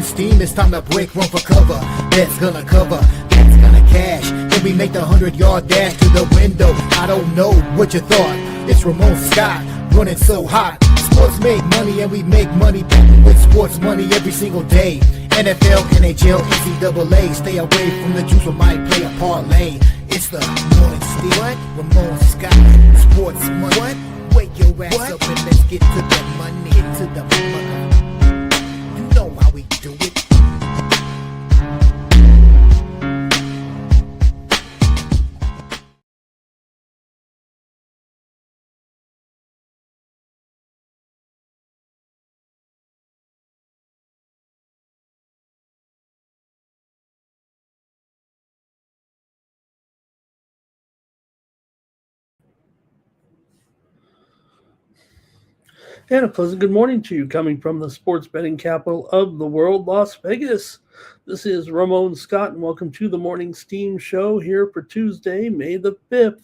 morning steam, it's time to break, run for cover. That's gonna cover, that's gonna cash. Then we make the 100-yard dash to the window. I don't know what you thought. It's Ramon Scott, running so hot. Sports make money and we make money with sports money every single day. NFL, NHL, NCAA. Stay away from the juice, we might play a parlay. It's the morning steam. What? Ramon Scott, sports money. What? Wake your ass up and let's get to the money. Get to the money. You know how we do it. And a pleasant good morning to you, coming from the sports betting capital of the world, Las Vegas. This is Ramon Scott, and welcome to the Morning Steam Show here for Tuesday, May the 5th.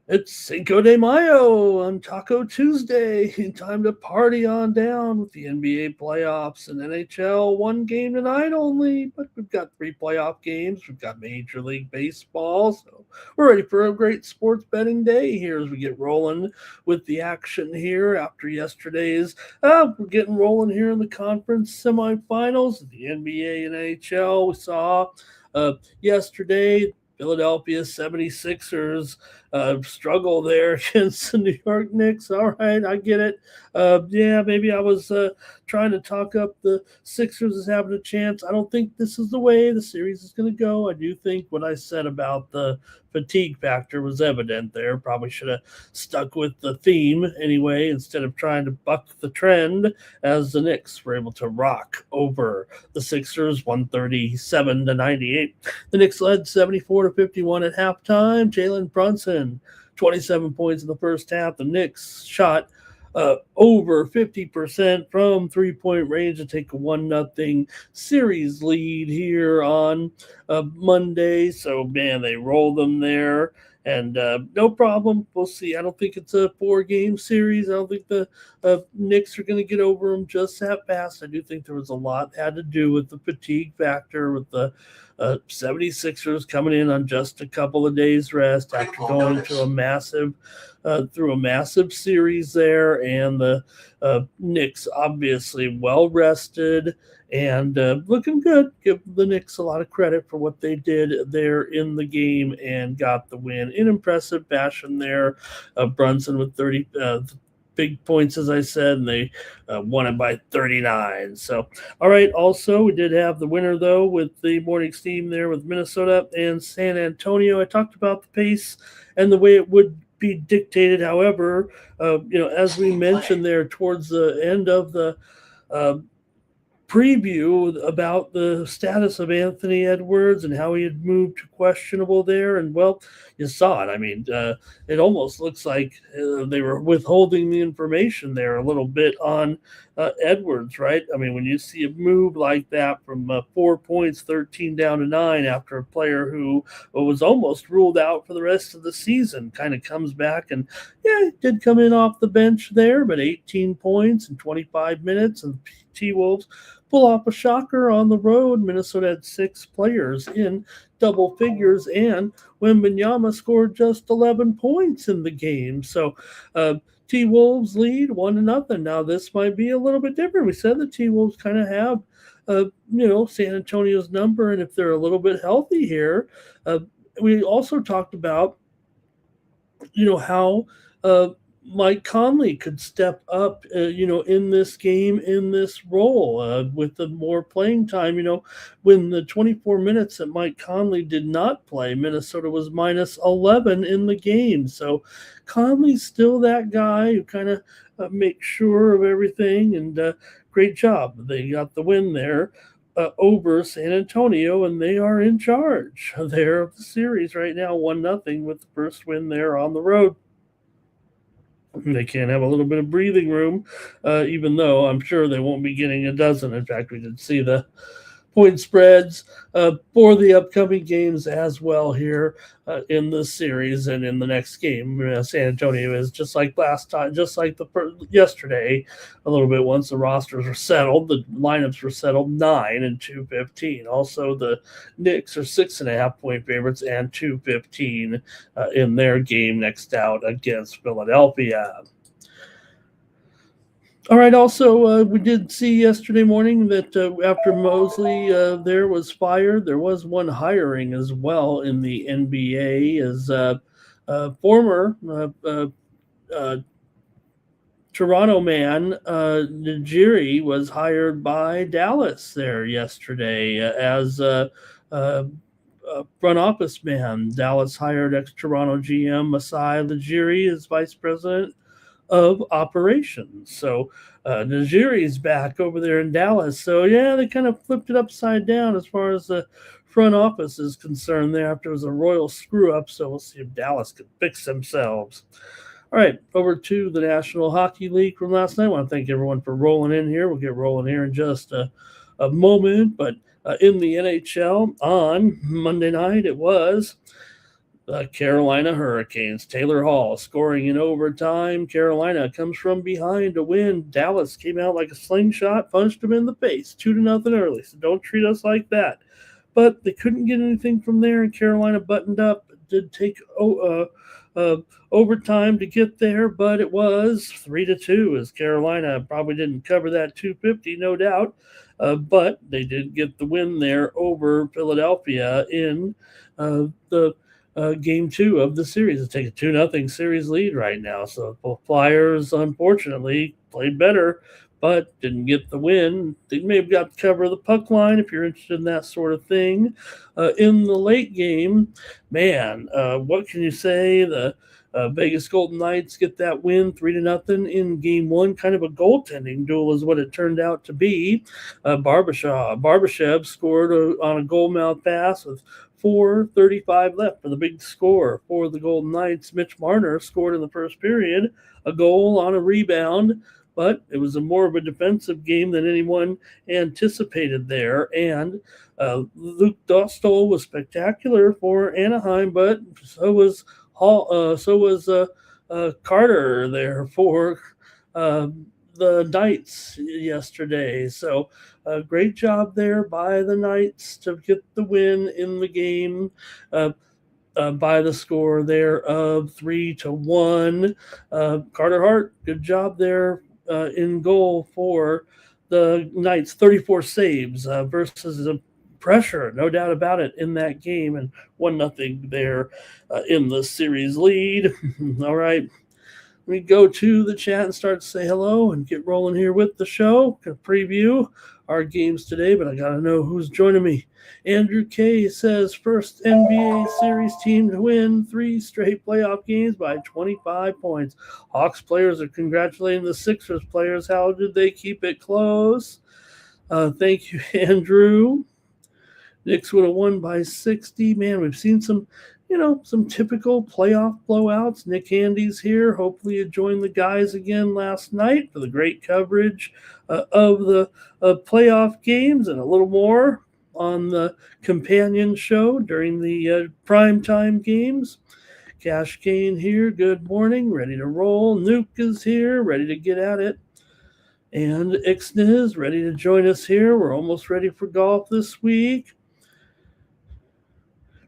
It's Cinco de Mayo on Taco Tuesday. Time to party on down with the NBA playoffs and NHL. One game tonight only, but we've got 3 playoff games. We've got Major League Baseball, so we're ready for a great sports betting day here as we get rolling with the action here after yesterday's. We're getting rolling here in the conference semifinals, the NBA and NHL. We saw yesterday Philadelphia 76ers struggle there against the New York Knicks. All right, I get it. Maybe I was trying to talk up the Sixers as having a chance. I don't think this is the way the series is going to go. I do think what I said about the fatigue factor was evident there. Probably should have stuck with the theme anyway instead of trying to buck the trend, as the Knicks were able to rock over the Sixers 137-98. The Knicks led 74-51 at halftime. Jalen Brunson, 27 points in the first half. The Knicks shot over 50% from three-point range to take a 1-0 series lead here on Monday. So, man, they roll them there. And no problem. We'll see. I don't think it's a 4-game series. I don't think the Knicks are going to get over them just that fast. I do think there was a lot that had to do with the fatigue factor, with the 76ers coming in on just a couple of days rest after going to a massive series there, and the Knicks obviously well rested and looking good. Give the Knicks a lot of credit for what they did there in the game and got the win in impressive fashion there. Brunson with 30 big points, as I said, and they won it by 39. So, all right, also, we did have the winner, though, with the morning steam there with Minnesota and San Antonio. I talked about the pace and the way it would be dictated. However, as we mentioned there towards the end of the preview about the status of Anthony Edwards and how he had moved to questionable there. And, well, you saw it. I mean, it almost looks like they were withholding the information there a little bit on Edwards, right? I mean, when you see a move like that from 4 points, 13 down to 9 after a player who was almost ruled out for the rest of the season kind of comes back and, he did come in off the bench there, but 18 points in 25 minutes, and T-Wolves pull off a shocker on the road. Minnesota had 6 players in double figures, and Wembanyama scored just 11 points in the game. So T-Wolves lead 1-0. Now, this might be a little bit different. We said the T-Wolves kind of have, San Antonio's number, and if they're a little bit healthy here, we also talked about, how Mike Conley could step up, in this game, in this role, with the more playing time. When the 24 minutes that Mike Conley did not play, Minnesota was minus 11 in the game. So Conley's still that guy who kind of makes sure of everything, and great job. They got the win there over San Antonio, and they are in charge there of the series right now, 1-0 with the first win there on the road. They can have a little bit of breathing room, even though I'm sure they won't be getting a dozen. In fact, we did see the point spreads for the upcoming games as well here in this series and in the next game. San Antonio is just like last time, just like yesterday, a little bit once the rosters were settled, the lineups were settled 9 and 2-15. Also, the Knicks are 6.5 point favorites and 2-15 in their game next out against Philadelphia. All right. Also, we did see yesterday morning that after Mosley there was fired, there was one hiring as well in the NBA as former Toronto man Najiri was hired by Dallas there yesterday as front office man. Dallas hired ex-Toronto GM Masai Ujiri as vice president of operations. So Najiri's back over there in Dallas. So yeah, they kind of flipped it upside down as far as the front office is concerned there after it was a royal screw up. So we'll see if Dallas can fix themselves. All right, over to the National Hockey League from last night. I want to thank everyone for rolling in here. We'll get rolling here in just a moment. But in the NHL on Monday night, it was the Carolina Hurricanes. Taylor Hall scoring in overtime. Carolina comes from behind to win. Dallas came out like a slingshot, punched them in the face, 2-0 early. So don't treat us like that. But they couldn't get anything from there, and Carolina buttoned up. It did take overtime to get there, but it was 3-2 as Carolina probably didn't cover that 250, no doubt. But they did get the win there over Philadelphia in the game 2 of the series. It's taking a 2-0 series lead right now. So the Flyers, unfortunately, played better, but didn't get the win. They may have got to cover the puck line if you're interested in that sort of thing. In the late game, man, what can you say? The Vegas Golden Knights get that win 3-0 in game 1. Kind of a goaltending duel is what it turned out to be. Barbashev scored on a goal mouth pass with 4:35 left for the big score for the Golden Knights. Mitch Marner scored in the first period, a goal on a rebound, but it was more of a defensive game than anyone anticipated there. And Luke Dostal was spectacular for Anaheim, but so was Carter there for the Knights yesterday. So great job there by the Knights to get the win in the game by the score there of 3-1. Carter Hart, good job there in goal for the Knights. 34 saves versus a pressure, no doubt about it, in that game, and 1-0 there in the series lead. All right. We go to the chat and start to say hello and get rolling here with the show. Gonna preview our games today, but I gotta know who's joining me. Andrew K says first NBA series team to win 3 straight playoff games by 25 points. Hawks players are congratulating the Sixers players. How did they keep it close? Thank you, Andrew. Knicks would have won by 60. Man, we've seen some typical playoff blowouts. Nick Handy's here. Hopefully you joined the guys again last night for the great coverage of the playoff games and a little more on the companion show during the primetime games. Cash Kane here. Good morning. Ready to roll. Nuke is here. Ready to get at it. And Ixnay is ready to join us here. We're almost ready for golf this week.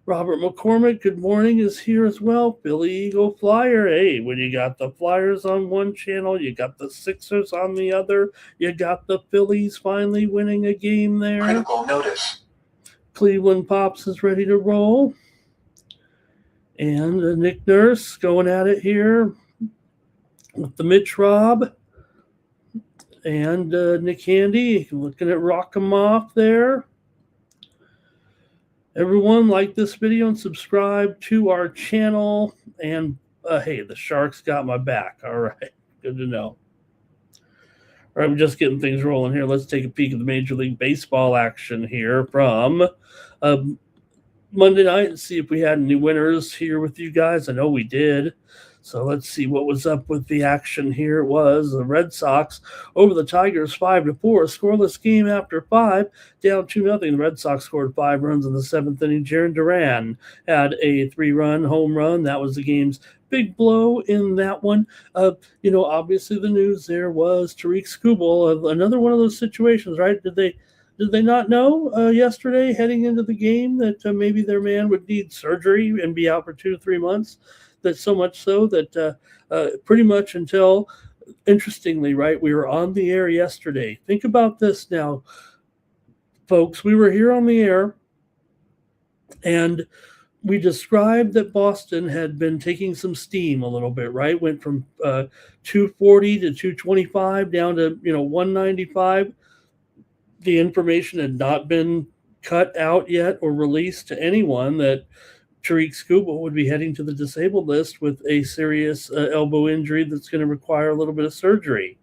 Robert McCormick, good morning, is here as well. Billy Eagle Flyer. Hey, when you got the Flyers on one channel, you got the Sixers on the other, you got the Phillies finally winning a game there. Critical notice. Cleveland Pops is ready to roll. And Nick Nurse going at it here with the Mitch Rob. And Nick Handy looking at Rock 'em Off there. Everyone, like this video and subscribe to our channel. And hey, the Sharks got my back. All right, good to know. All right, we're just getting things rolling here. Let's take a peek at the Major League Baseball action here from Monday night and see if we had any winners here with you guys. I know we did. So let's see what was up with the action here. It was the Red Sox over the Tigers 5-4. Scoreless game after 5, down 2-0. The Red Sox scored 5 runs in the 7th inning. Jaron Duran had a 3-run home run. That was the game's big blow in that one. Obviously the news there was Tariq Skubal, another one of those situations, right? Did they not know yesterday heading into the game that maybe their man would need surgery and be out for 2 to 3 months? That so much so that pretty much until, interestingly, right, we were on the air yesterday. Think about this now, folks. We were here on the air, and we described that Boston had been taking some steam a little bit, right? Went from 240 to 225 down to 195. The information had not been cut out yet or released to anyone that Tariq Skubal would be heading to the disabled list with a serious elbow injury that's going to require a little bit of surgery.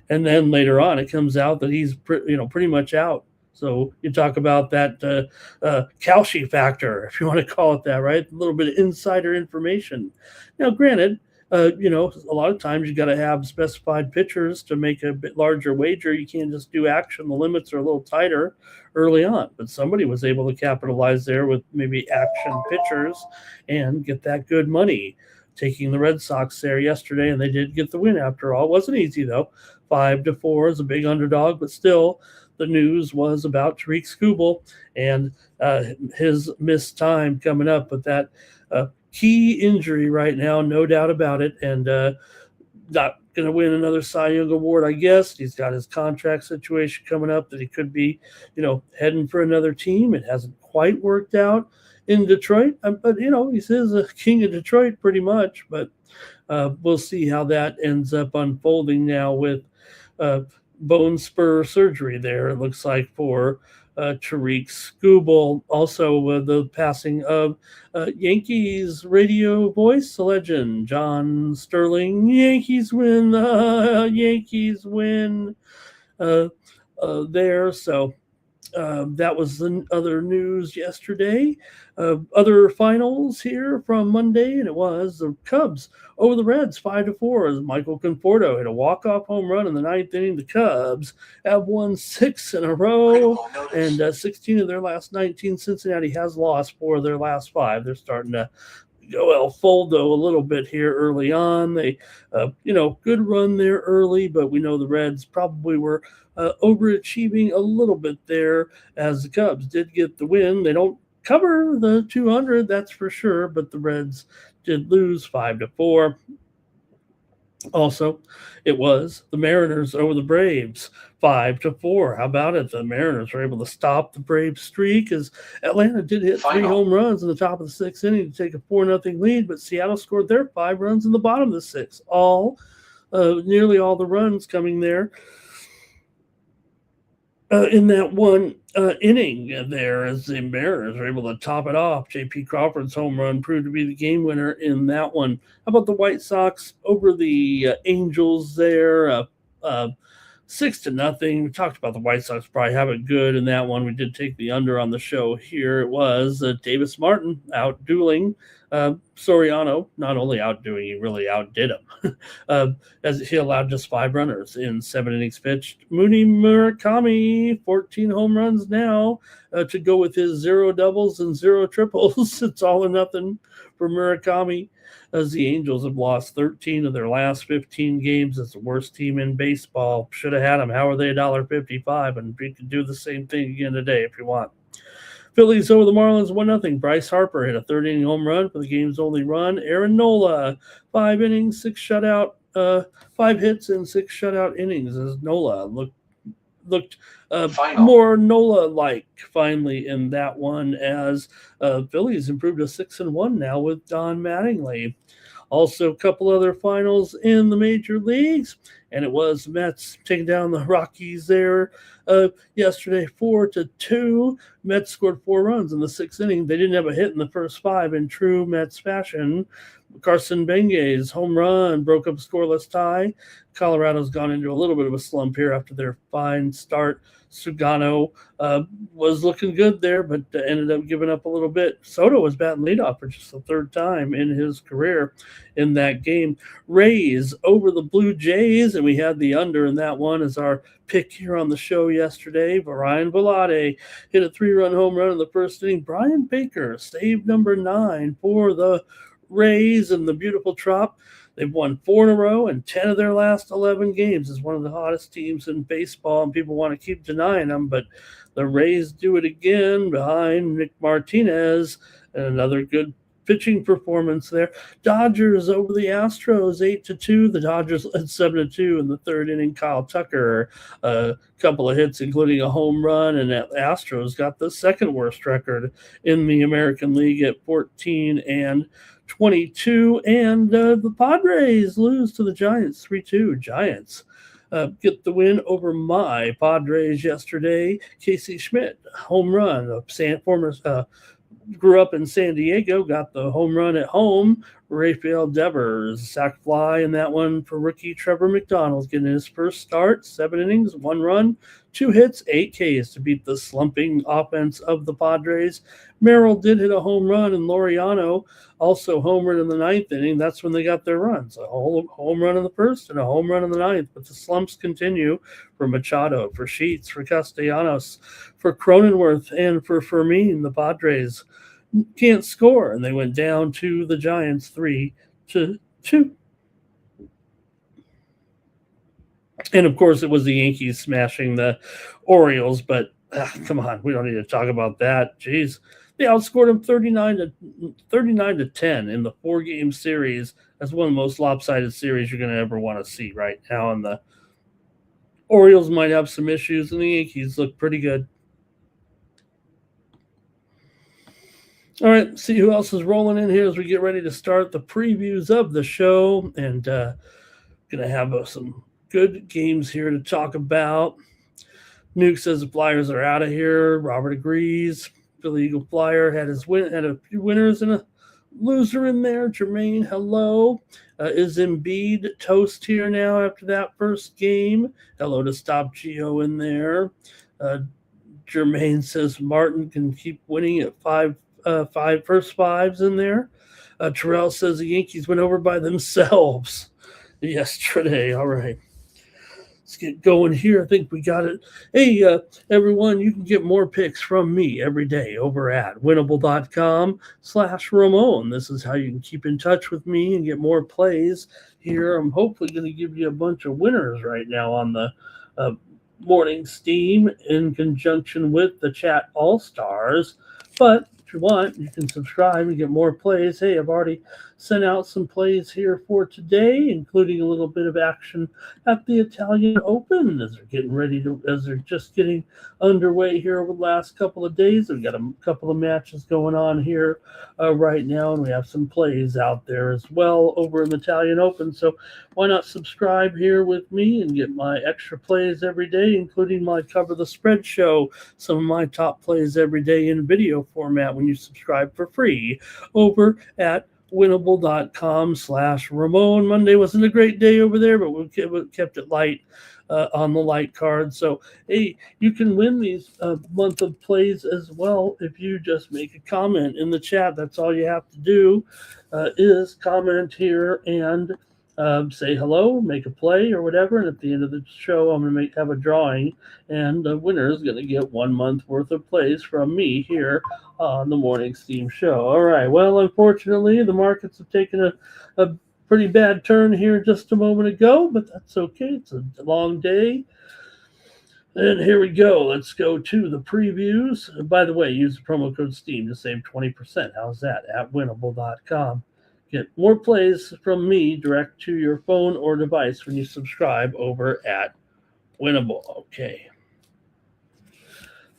And then later on, it comes out that he's pretty much out. So you talk about that Kalshi factor, if you want to call it that, right? A little bit of insider information. Now, granted, a lot of times you got to have specified pitchers to make a bit larger wager. You can't just do action. The limits are a little tighter early on, but somebody was able to capitalize there with maybe action pitchers and get that good money. Taking the Red Sox there yesterday, and they did get the win after all. It wasn't easy though. 5-4 is a big underdog, but still the news was about Tariq Skubal and his missed time coming up with that key injury right now, no doubt about it, and not going to win another Cy Young Award, I guess. He's got his contract situation coming up that he could be, heading for another team. It hasn't quite worked out in Detroit, but he says a king of Detroit pretty much, but we'll see how that ends up unfolding now with bone spur surgery there, it looks like, for Tariq Skubal. Also the passing of Yankees radio voice legend John Sterling. Yankees win, Yankees win there. So that was the other news yesterday. Other finals here from Monday, and it was the Cubs over the Reds 5-4 as Michael Conforto hit a walk-off home run in the 9th inning. The Cubs have won 6 in a row, and 16 of their last 19. Cincinnati has lost 4 of their last 5. They're starting to go El Foldo a little bit here early on. They, good run there early, but we know the Reds probably were overachieving a little bit there as the Cubs did get the win. They don't cover the 200, that's for sure, but the Reds did lose 5-4. Also, it was the Mariners over the Braves 5-4. How about it? The Mariners were able to stop the Braves streak as Atlanta did hit 3 home runs in the top of the 6th inning to take a 4-0 lead, but Seattle scored their 5 runs in the bottom of the 6th. Nearly all the runs coming there in that one inning there as the Mariners were able to top it off. J.P. Crawford's home run proved to be the game winner in that one. How about the White Sox over the Angels there? 6-0. We talked about the White Sox probably have it good in that one. We did take the under on the show here. It was Davis Martin out dueling Soriano. Not only outdoing, he really outdid him as he allowed just 5 runners in 7 innings pitched. Mooney Murakami, 14 home runs now to go with his 0 doubles and 0 triples. It's all or nothing for Murakami as the Angels have lost 13 of their last 15 games. It's the worst team in baseball. Should have had them. How are they $1.55? And we could do the same thing again today if you want. Phillies over the Marlins 1-0. Bryce Harper hit a 3rd inning home run for the game's only run. Aaron Nola, 5 innings, 6 shutout, 5 hits and 6 shutout innings as Nola looked more Nola-like finally in that one as Phillies improved to 6-1 now with Don Mattingly. Also, a couple other finals in the major leagues, and it was Mets taking down the Rockies there yesterday 4-2. Mets scored 4 runs in the 6th inning. They didn't have a hit in the first 5 in true Mets fashion. Carson Benge's home run broke up a scoreless tie. Colorado's gone into a little bit of a slump here after their fine start. Sugano was looking good there, but ended up giving up a little bit. Soto was batting leadoff for just the third time in his career in that game. Rays over the Blue Jays, and we had the under in that one as our pick here on the show yesterday. Brian Velarde hit a 3-run home run in the first inning. Brian Baker saved number 9 for the Rays and the beautiful Trop. They've won 4 in a row, and 10 of their last 11 games is one of the hottest teams in baseball, and people want to keep denying them, but the Rays do it again behind Nick Martinez, and another good pitching performance there. Dodgers over the Astros 8-2. The Dodgers led 7-2 in the third inning. Kyle Tucker, a couple of hits, including a home run, and the Astros got the second worst record in the American League at 14-22. And the Padres lose to the Giants 3-2. Giants get the win over my Padres yesterday. Casey Schmidt, home run, former grew up in San Diego, got the home run at home. Rafael Devers, sac fly in that one for rookie Trevor McDonald, getting his first start, 7 innings, 1 run, 2 hits, 8 Ks to beat the slumping offense of the Padres. Merrill did hit a home run, and Laureano also homered in the 9th inning. That's when they got their runs. A home run in the first and a home run in the 9th. But the slumps continue for Machado, for Sheets, for Castellanos, for Cronenworth, and for Fermin. The Padres can't score, and they went down to the Giants 3-2. And of course, it was the Yankees smashing the Orioles, but come on, we don't need to talk about that. Jeez, they outscored them 39-10 in the 4-game series. That's one of the most lopsided series you're going to ever want to see right now. And the Orioles might have some issues, and the Yankees look pretty good. All right, see who else is rolling in here as we get ready to start the previews of the show. And going to have some good games here to talk about. Nuke says the Flyers are out of here. Robert agrees. Philly Eagle Flyer had a few winners and a loser in there. Jermaine, hello. Is Embiid toast here now after that first game? Hello to Stop Geo in there. Jermaine says Martin can keep winning at first fives in there. Terrell says the Yankees went over by themselves yesterday. All right. Let's get going here. I think we got it. Hey, everyone, you can get more picks from me every day over at winnable.com/Ramon. This is how you can keep in touch with me and get more plays here. I'm hopefully going to give you a bunch of winners right now on the morning steam in conjunction with the chat all-stars. But if you want, you can subscribe and get more plays. Hey, I've already sent out some plays here for today, including a little bit of action at the Italian Open as they're just getting underway here over the last couple of days. We've got a couple of matches going on here right now, and we have some plays out there as well over in the Italian Open. So why not subscribe here with me and get my extra plays every day, including my Cover the Spread show, some of my top plays every day in video format when you subscribe for free over at winnable.com/Ramon. Monday wasn't a great day over there, but we kept it light on the light card. So, hey, you can win these month of plays as well if you just make a comment in the chat. That's all you have to do is comment here and say hello, make a play or whatever. And at the end of the show, I'm going to have a drawing, and the winner is going to get 1 month worth of plays from me here on the Morning Steam Show. All right. Well, unfortunately, the markets have taken a pretty bad turn here just a moment ago, but that's okay. It's a long day. And here we go. Let's go to the previews. And by the way, use the promo code STEAM to save 20%. How's that? At winnable.com. Get more plays from me direct to your phone or device when you subscribe over at Winnable. Okay.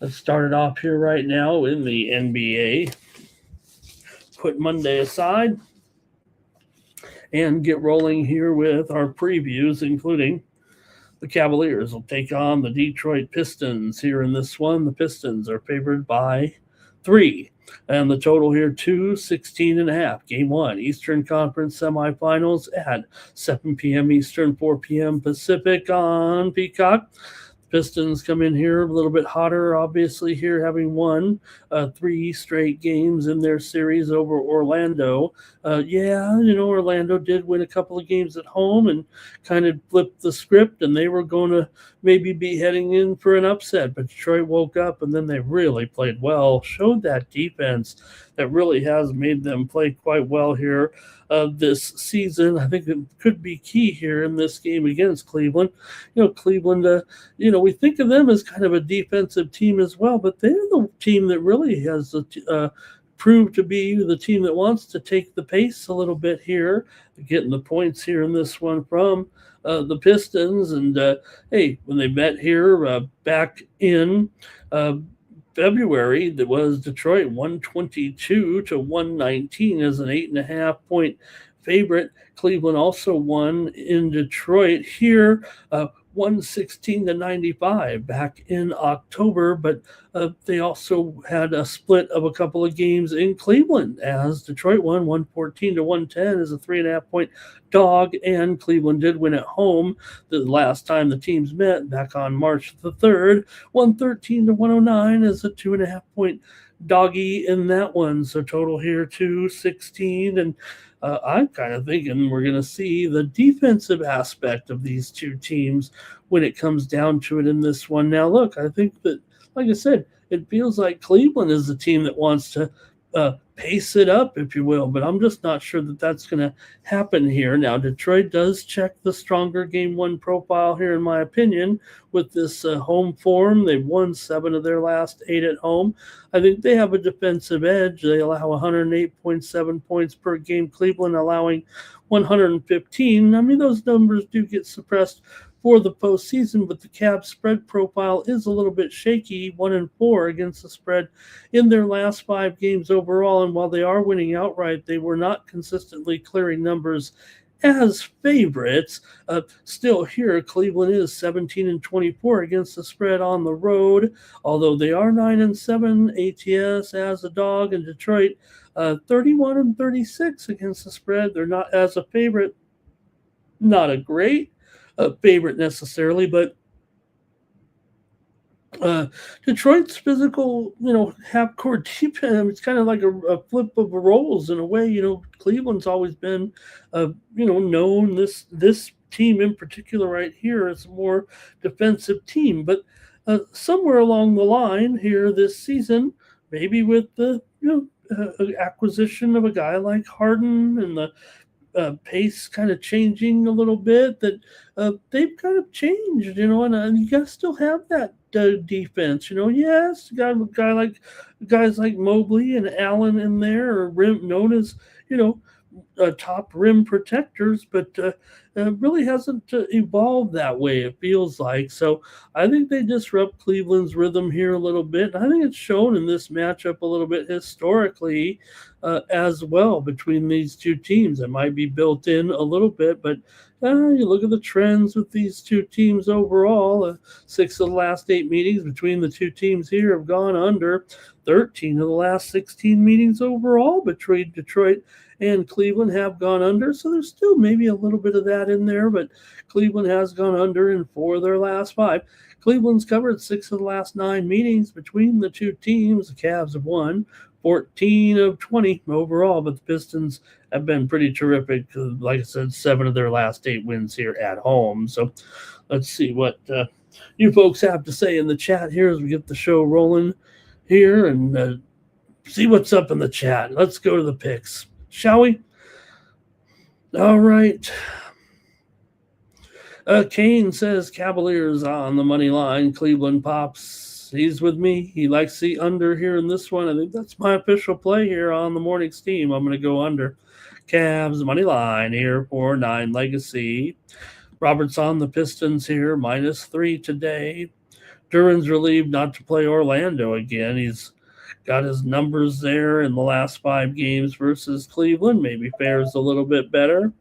Let's start it off here right now in the NBA. Put Monday aside and get rolling here with our previews, including the Cavaliers will take on the Detroit Pistons here in this one. The Pistons are favored by 3. And the total here, 216.5. Game 1, Eastern Conference semifinals at 7 p.m. Eastern, 4 p.m. Pacific on Peacock. Pistons come in here a little bit hotter, obviously, here having won 3 straight games in their series over Orlando. Orlando did win a couple of games at home and kind of flipped the script, and they were going to maybe be heading in for an upset. But Detroit woke up, and then they really played well, showed that defense that really has made them play quite well here this season. I think it could be key here in this game against Cleveland. Cleveland, we think of them as kind of a defensive team as well, but they're the team that really has proved to be the team that wants to take the pace a little bit here, getting the points here in this one from the Pistons. And when they met here back in February, that was Detroit 122-119 as an 8.5 point favorite. Cleveland also won in Detroit here 116-95 back in October, but they also had a split of a couple of games in Cleveland as Detroit won 114-110 as a 3.5 point dog, and Cleveland did win at home the last time the teams met back on March the 3rd, 113-109 as a 2.5 point doggy in that one. So total here 216, and I'm kind of thinking we're going to see the defensive aspect of these two teams when it comes down to it in this one. Now, look, I think that, like I said, it feels like Cleveland is the team that wants to pace it up, if you will, but I'm just not sure that that's going to happen here. Now, Detroit does check the stronger game 1 profile here, in my opinion, with this home form. They've won 7 of their last 8 at home. I think they have a defensive edge. They allow 108.7 points per game. Cleveland allowing 115. I mean, those numbers do get suppressed for the postseason, but the Cavs spread profile is a little bit shaky, 1-4 against the spread in their last 5 games overall. And while they are winning outright, they were not consistently clearing numbers as favorites. Still here, Cleveland is 17-24 against the spread on the road, although they are 9-7 ATS as a dog. In Detroit, 31-36 against the spread. They're not as a favorite, not a great favorite necessarily, but Detroit's physical, half-court defense, it's kind of like a flip of roles in a way. Cleveland's always been, known, this team in particular right here is a more defensive team. But somewhere along the line here this season, maybe with the, acquisition of a guy like Harden and the pace kind of changing a little bit, that they've kind of changed, and you guys still have that defense, yes, you got guys like Mobley and Allen in there, or known as, top rim protectors, but really hasn't evolved that way, it feels like. So I think they disrupt Cleveland's rhythm here a little bit. And I think it's shown in this matchup a little bit historically as well between these two teams. It might be built in a little bit, but you look at the trends with these two teams overall. 6 of the last 8 meetings between the two teams here have gone under. 13 of the last 16 meetings overall between Detroit and Cleveland have gone under. So there's still maybe a little bit of that in there, but Cleveland has gone under in 4 of their last 5. Cleveland's covered 6 of the last 9 meetings between the two teams. The Cavs have won 14 of 20 overall, but the Pistons have been pretty terrific. Like I said, 7 of their last 8 wins here at home. So let's see what you folks have to say in the chat here as we get the show rolling here and see what's up in the chat. Let's go to the picks, shall we? All right. Kane says Cavaliers on the money line. Cleveland pops. He's with me. He likes the under here in this one. I think that's my official play here on the morning steam. I'm going to go under. Cavs money line here for 9 legacy. Robert's on the Pistons here, -3 today. Duran's relieved not to play Orlando again. He's got his numbers there in the last 5 games versus Cleveland. Maybe fares a little bit better.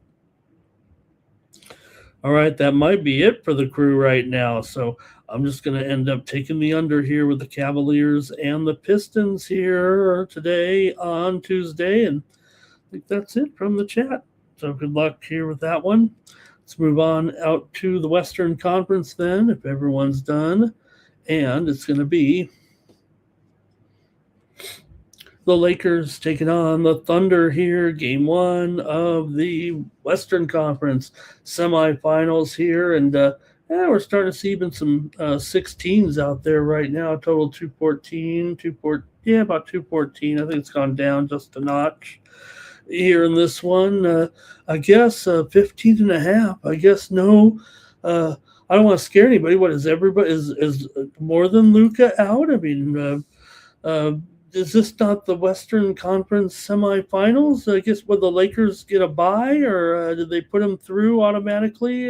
All right, that might be it for the crew right now. So I'm just going to end up taking the under here with the Cavaliers and the Pistons here today on Tuesday. And I think that's it from the chat. So good luck here with that one. Let's move on out to the Western Conference then, if everyone's done. And it's going to be the Lakers taking on the Thunder here, game one of the Western Conference semifinals here. And we're starting to see even some 16s out there right now. Total 214, about 214. I think it's gone down just a notch here in this one. I guess 15 and a half. I guess no. I don't want to scare anybody. What is everybody? Is more than Luka out? I mean, is this not the Western Conference semifinals? I guess would the Lakers get a bye, or did they put them through automatically?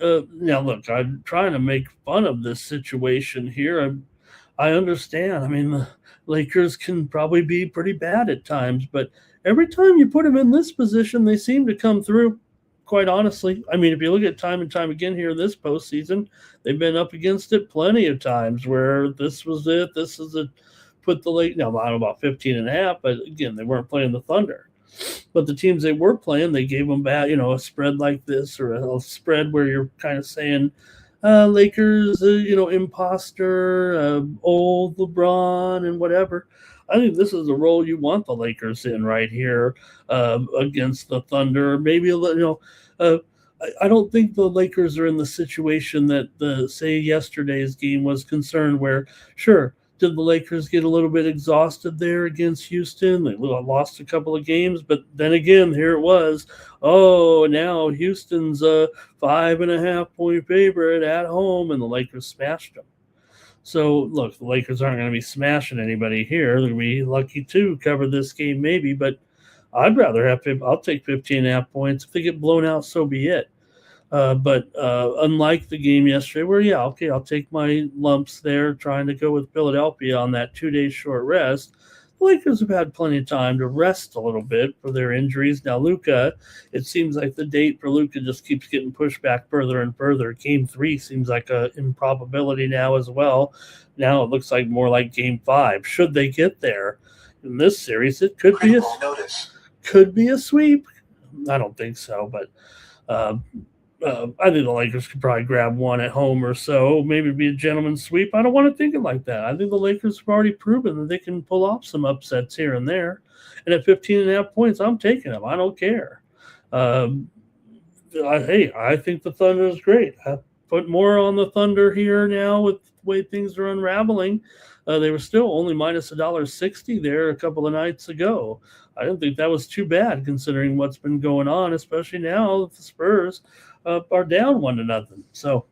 Now, look, I'm trying to make fun of this situation here. I understand. I mean, the Lakers can probably be pretty bad at times, but every time you put them in this position, they seem to come through. Quite honestly, I mean, if you look at time and time again here in this postseason, they've been up against it plenty of times where this was it. This is it. Put the Lake. Now, I don't know about 15 and a half, but again, they weren't playing the Thunder. But the teams they were playing, they gave them back, a spread like this or a spread where you're kind of saying, Lakers, imposter, old LeBron and whatever. I think this is the role you want the Lakers in right here against the Thunder. Maybe, I don't think the Lakers are in the situation that say yesterday's game was concerned where, sure, did the Lakers get a little bit exhausted there against Houston? They lost a couple of games, but then again, here it was. Oh, now Houston's a 5.5 point favorite at home, and the Lakers smashed them. So, look, the Lakers aren't going to be smashing anybody here. They're going to be lucky to cover this game maybe, but I'd rather I'll take 15.5 points. If they get blown out, so be it. But unlike the game yesterday where, I'll take my lumps there trying to go with Philadelphia on that 2 day short rest. The Lakers have had plenty of time to rest a little bit for their injuries. Now, Luka, it seems like the date for Luka just keeps getting pushed back further and further. Game 3 seems like an improbability now as well. Now it looks like more like Game 5. Should they get there in this series, it could be a sweep. I don't think so, but I think the Lakers could probably grab one at home or so, maybe be a gentleman's sweep. I don't want to think it like that. I think the Lakers have already proven that they can pull off some upsets here and there. And at 15.5 points, I'm taking them. I don't care. I think the Thunder is great. I put more on the Thunder here now with the way things are unraveling. They were still only minus $1.60 there a couple of nights ago. I didn't think that was too bad considering what's been going on, especially now that the Spurs are down 1-0. So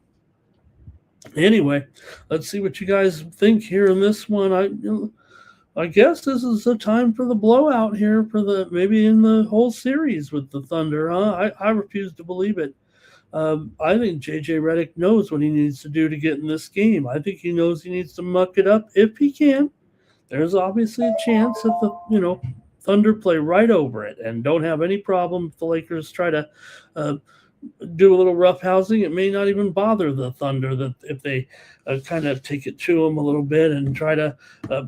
anyway, let's see what you guys think here in this one. I guess this is the time for the blowout here for maybe in the whole series with the Thunder. I refuse to believe it. I think JJ Redick knows what he needs to do to get in this game. I think he knows he needs to muck it up if he can. There's obviously a chance that the Thunder play right over it and don't have any problem if the Lakers try to do a little roughhousing. It may not even bother the Thunder that if they kind of take it to them a little bit and try to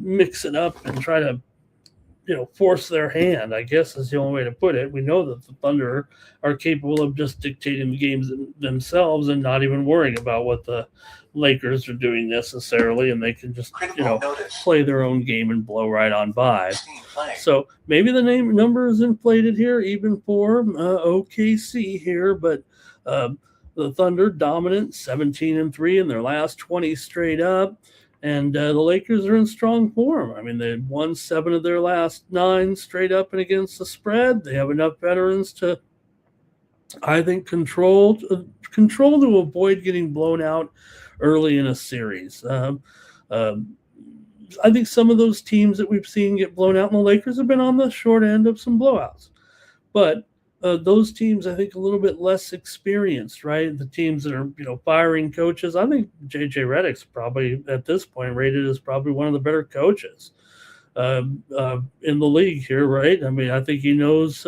mix it up and try to force their hand, I guess is the only way to put it. We know that the Thunder are capable of just dictating the games themselves and not even worrying about what the Lakers are doing necessarily, and they can just play their own game and blow right on by. So maybe the number is inflated here, even for OKC here, but the Thunder dominant, 17-3 in their last 20 straight up. And the Lakers are in strong form. I mean, they won 7 of their last 9 straight up and against the spread. They have enough veterans to, I think, control to avoid getting blown out early in a series. I think some of those teams that we've seen get blown out in the Lakers have been on the short end of some blowouts. But those teams, I think, a little bit less experienced, right? The teams that are, firing coaches. I think JJ Redick's probably at this point rated as probably one of the better coaches in the league here, right? I mean, I think he knows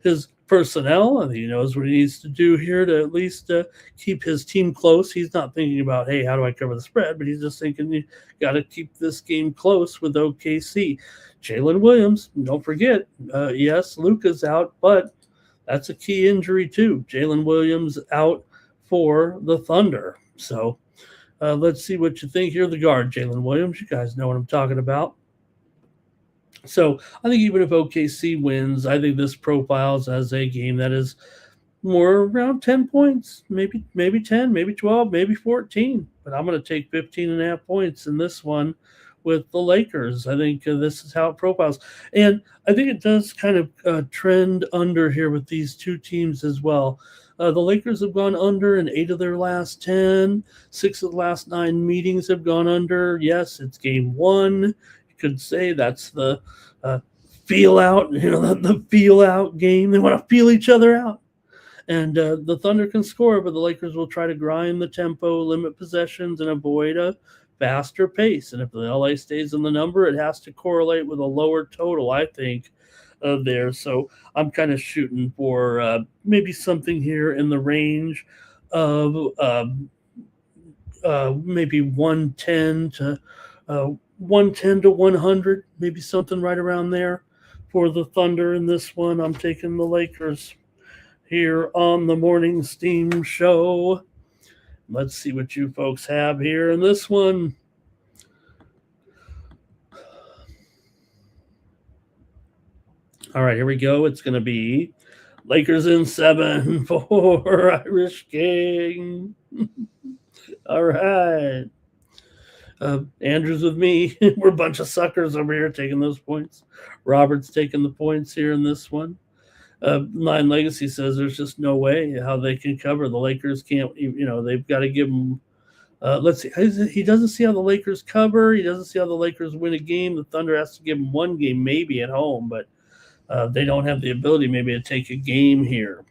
his personnel. I think he knows what he needs to do here to at least keep his team close. He's not thinking about, hey, how do I cover the spread? But he's just thinking you got to keep this game close with OKC. Jalen Williams, don't forget, yes, Luka's out, but that's a key injury too. Jalen Williams out for the Thunder. So let's see what you think here. The guard, Jalen Williams. You guys know what I'm talking about. So I think even if OKC wins, I think this profiles as a game that is more around 10 points, maybe 10, maybe 12, maybe 14. But I'm going to take 15.5 points in this one with the Lakers. I think this is how it profiles. And I think it does kind of trend under here with these two teams as well. The Lakers have gone under in 8 of their last 10. 6 of the last 9 meetings have gone under. Yes, it's game 1. Could say that's the feel out, the feel out game. They want to feel each other out. And the Thunder can score, but the Lakers will try to grind the tempo, limit possessions, and avoid a faster pace. And if the LA stays in the number, it has to correlate with a lower total, I think, there. So I'm kind of shooting for maybe something here in the range of maybe 110 to 110 to 100, maybe something right around there for the Thunder in this one. I'm taking the Lakers here on the Morning Steam Show. Let's see what you folks have here in this one. All right, here we go. It's going to be Lakers in 7 for Irish King. All right. Andrew's with me. We're a bunch of suckers over here taking those points. Robert's taking the points here in this one. Nine Legacy says there's just no way how they can cover. The Lakers can't, they've got to give them. Let's see. He doesn't see how the Lakers cover. He doesn't see how the Lakers win a game. The Thunder has to give them one game maybe at home, but they don't have the ability maybe to take a game here.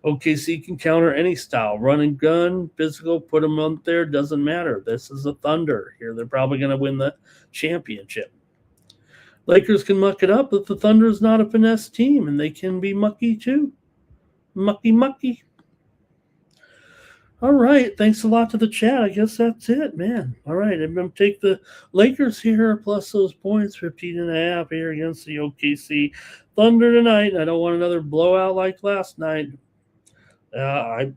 OKC can counter any style. Run and gun, physical, put them out there, doesn't matter. This is a Thunder here. They're probably going to win the championship. Lakers can muck it up, but the Thunder is not a finesse team, and they can be mucky too. Mucky. All right. Thanks a lot to the chat. I guess that's it, man. All right. I'm going to take the Lakers here plus those points, 15.5 here against the OKC Thunder tonight. I don't want another blowout like last night. I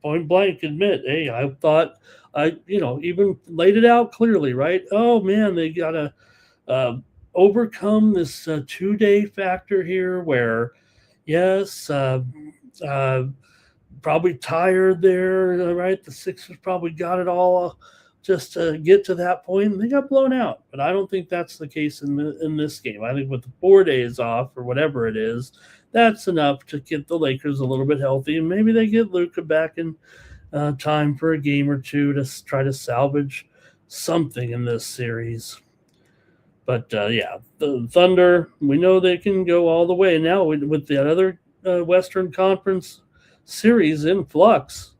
point blank admit, hey, I thought even laid it out clearly, right? Oh man, they got to overcome this 2-day factor here where, yes, probably tired there, right? The Sixers probably got it all just to get to that point, and they got blown out. But I don't think that's the case in this game. I think with the 4 days off or whatever it is, that's enough to get the Lakers a little bit healthy, and maybe they get Luka back in time for a game or two to try to salvage something in this series. But, the Thunder, we know they can go all the way. Now with the other Western Conference series in flux,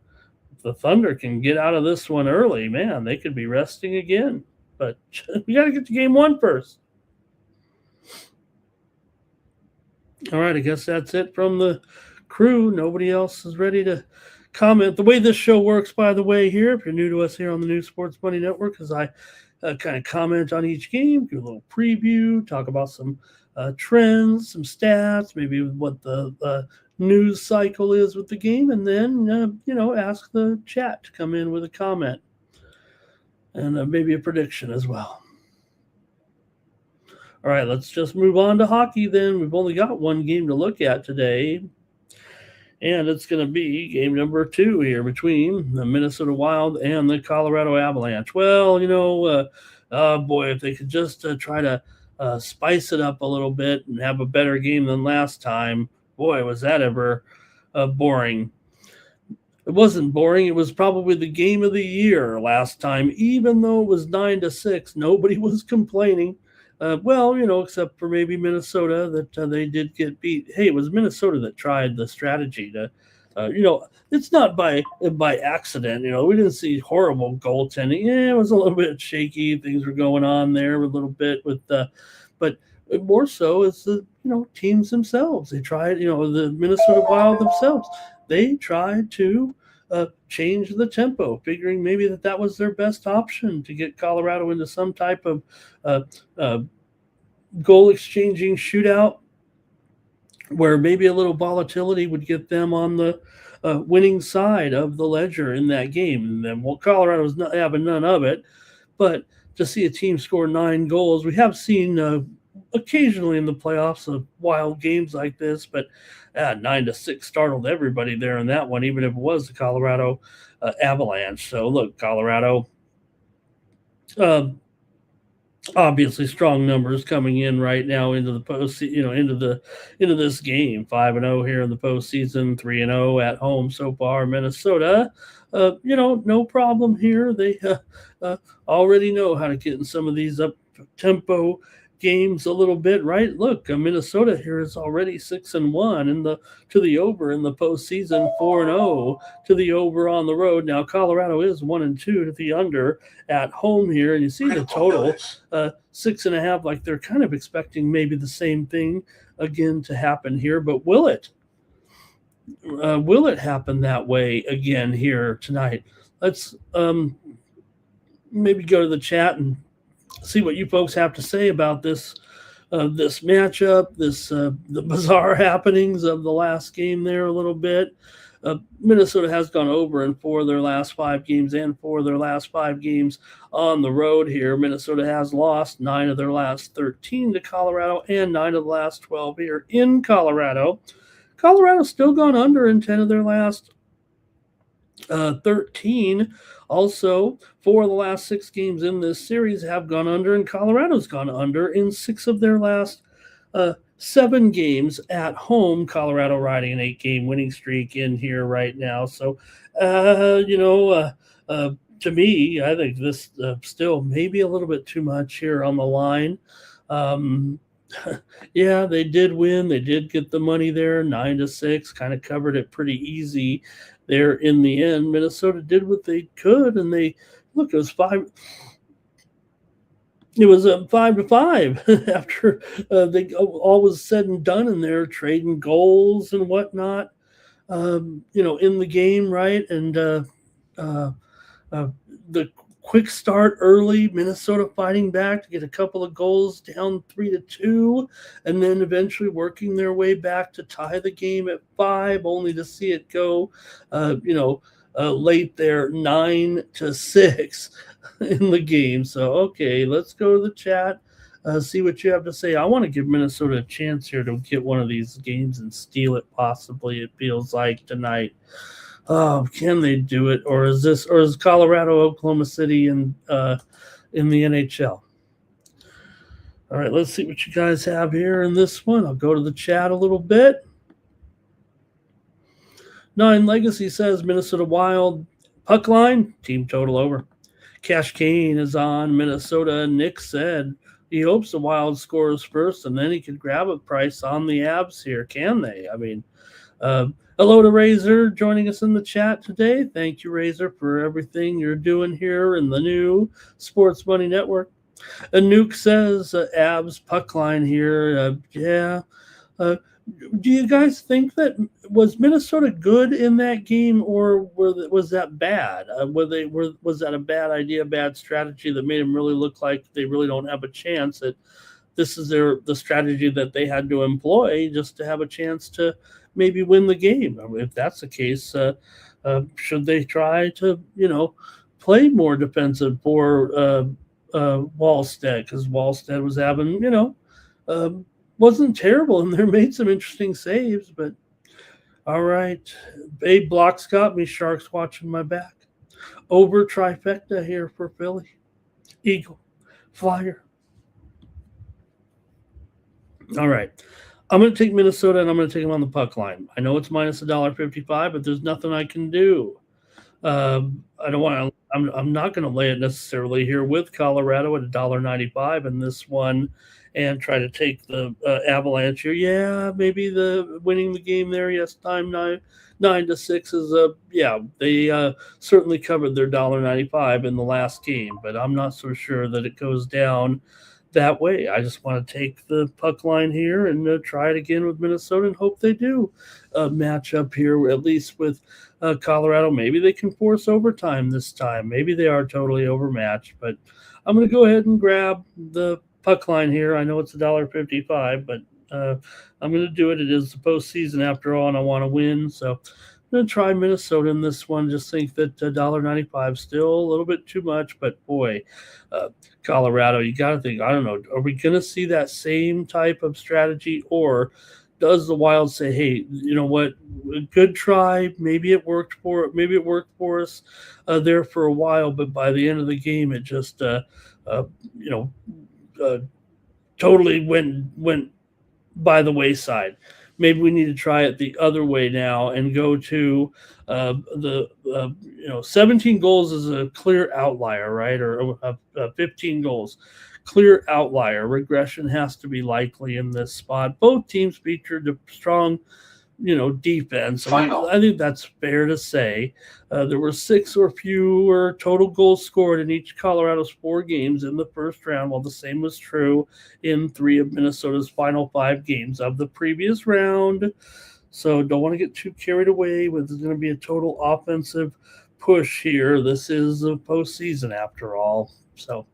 if the Thunder can get out of this one early, man, they could be resting again. But we got to get to game 1 first. All right, I guess that's it from the crew. Nobody else is ready to comment. The way this show works, by the way, here, if you're new to us here on the New Sports Money Network, is I kind of comment on each game, do a little preview, talk about some trends, some stats, maybe what the news cycle is with the game, and then, ask the chat to come in with a comment and maybe a prediction as well. All right, let's just move on to hockey then. We've only got one game to look at today, and it's going to be game number 2 here between the Minnesota Wild and the Colorado Avalanche. Well, boy, if they could just try to spice it up a little bit and have a better game than last time, boy, was that ever boring. It wasn't boring. It was probably the game of the year last time, even though it was 9-6. Nobody was complaining. Except for maybe Minnesota that they did get beat. Hey, it was Minnesota that tried the strategy to, it's not by accident. We didn't see horrible goaltending. Yeah, it was a little bit shaky. Things were going on there a little bit with but more so is the teams themselves. They tried, the Minnesota Wild themselves. They tried to change the tempo, figuring maybe that was their best option to get Colorado into some type of uh, uh, goal exchanging shootout where maybe a little volatility would get them on the winning side of the ledger in that game. And then, well, Colorado's not having none of it. But to see a team score 9 goals, we have seen occasionally in the playoffs of wild games like this, but 9-6 startled everybody there in that one, even if it was the Colorado Avalanche. So look, Colorado, obviously strong numbers coming in right now into the post, into this game. 5-0 here in the postseason, 3-0 at home so far. Minnesota, no problem here. They already know how to get in some of these up tempo games a little bit, right? Look, Minnesota here is already 6-1 to the over in the postseason, 4-0 to the over on the road. Now Colorado is 1-2 to the under at home here, and you see the total 6.5. Like they're kind of expecting maybe the same thing again to happen here, but will it? Will it happen that way again here tonight? Let's maybe go to the chat and see what you folks have to say about this matchup, the bizarre happenings of the last game there a little bit. Minnesota has gone over in 4 of their last 5 games and 4 of their last 5 games on the road here. Minnesota has lost 9 of their last 13 to Colorado and 9 of the last 12 here in Colorado. Colorado's still gone under in 10 of their last 13. Also, 4 of the last 6 games in this series have gone under, and Colorado's gone under in 6 of their last 7 games at home. Colorado riding an 8-game winning streak in here right now. So, to me, I think this still maybe a little bit too much here on the line. Yeah, they did win. They did get the money there, 9-6, kind of covered it pretty easy there in the end. Minnesota did what they could, and it was 5. It was 5-5 after they all was said and done, and they're trading goals and whatnot, in the game, right? And the quick start early, Minnesota fighting back to get a couple of goals down 3-2, and then eventually working their way back to tie the game at 5, only to see it go, late there 9-6 in the game. So, okay, let's go to the chat, see what you have to say. I want to give Minnesota a chance here to get one of these games and steal it, possibly, it feels like, tonight. Oh, can they do it, or is Colorado, Oklahoma City in the NHL? All right, let's see what you guys have here in this one. I'll go to the chat a little bit. 9 Legacy says Minnesota Wild puck line, team total over. Cash Kane is on Minnesota. Nick said he hopes the Wild scores first, and then he could grab a price on the Abs here. Can they? I mean, hello to Razor joining us in the chat today. Thank you, Razor, for everything you're doing here in the new Sports Money Network. Nuke says Abs puck line here. Do you guys think that was Minnesota good in that game, or was that bad? Was that a bad idea, bad strategy that made them really look like they really don't have a chance? That this is the strategy that they had to employ just to have a chance to maybe win the game. I mean, if that's the case, should they try to play more defensive for Wallstead, because Wallstead was having wasn't terrible, and they made some interesting saves. But all right, Babe Blocks got me. Sharks watching my back. Over trifecta here for Philly. Eagle, Flyer. All right, I'm going to take Minnesota, and I'm going to take them on the puck line. I know it's minus $1.55, but there's nothing I can do. I don't want to. I'm not going to lay it necessarily here with Colorado at $1.95 in this one, and try to take the Avalanche here. Yeah, maybe the winning the game there. Yes, time 9-6 is they certainly covered their $1.95 in the last game, but I'm not so sure that it goes down that way. I just want to take the puck line here and try it again with Minnesota and hope they do match up here, at least with Colorado. Maybe they can force overtime this time. Maybe they are totally overmatched, but I'm going to go ahead and grab the puck line here. I know it's $1.55, but I'm going to do it. It is the postseason after all, and I want to win. So I'm going to try Minnesota in this one. Just think that $1.95 is still a little bit too much, but boy, Colorado, you got to think, I don't know, are we going to see that same type of strategy, or does the Wild say, hey, you know what, good try, maybe it worked for us there for a while, but by the end of the game, it just totally went by the wayside. Maybe we need to try it the other way now and go to 17 goals is a clear outlier, right? Or 15 goals, clear outlier. Regression has to be likely in this spot. Both teams featured a strong, defense. I think that's fair to say. There were 6 or fewer total goals scored in each Colorado's 4 games in the first round, while the same was true in 3 of Minnesota's final 5 games of the previous round. So don't want to get too carried away with there's going to be a total offensive push here. This is a postseason after all. So,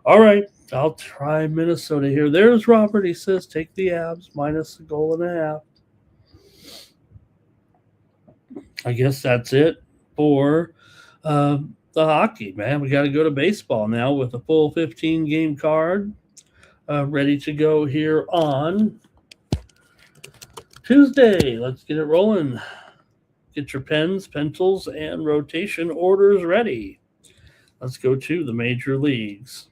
all right, I'll try Minnesota here. There's Robert. He says take the Avs minus -1.5. I guess that's it for the hockey, man. We got to go to baseball now with a full 15-game card ready to go here on Tuesday. Let's get it rolling. Get your pens, pencils, and rotation orders ready. Let's go to the major leagues.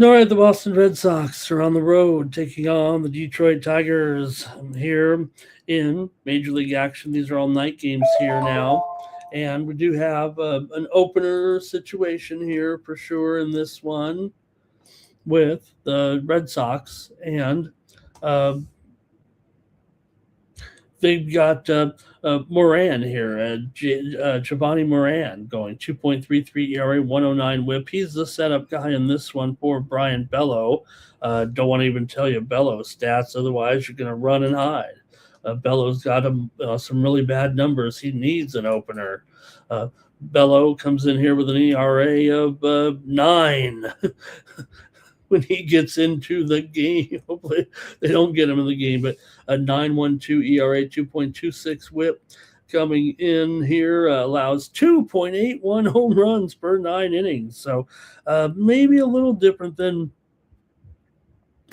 All right, the Boston Red Sox are on the road taking on the Detroit Tigers here in Major League action. These are all night games here now. And we do have an opener situation here for sure in this one with the Red Sox. And they've got Moran here, Giovanni Moran, going 2.33 ERA, 109 WHIP. He's the setup guy in this one for Brian Bello. Don't want to even tell you Bello's stats, otherwise you're going to run and hide. Bello's got some really bad numbers. He needs an opener. Bello comes in here with an ERA of 9. When he gets into the game. Hopefully they don't get him in the game, but a 9.12 ERA, 2.26 WHIP coming in here, allows 2.81 home runs per 9 innings. So maybe a little different than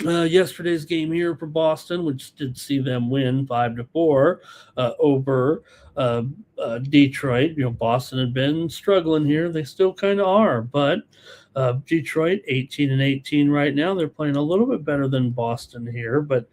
yesterday's game here for Boston, which did see them win 5-4 over Detroit. Boston had been struggling here. They still kind of are, but Detroit 18-18 right now. They're playing a little bit better than Boston here, but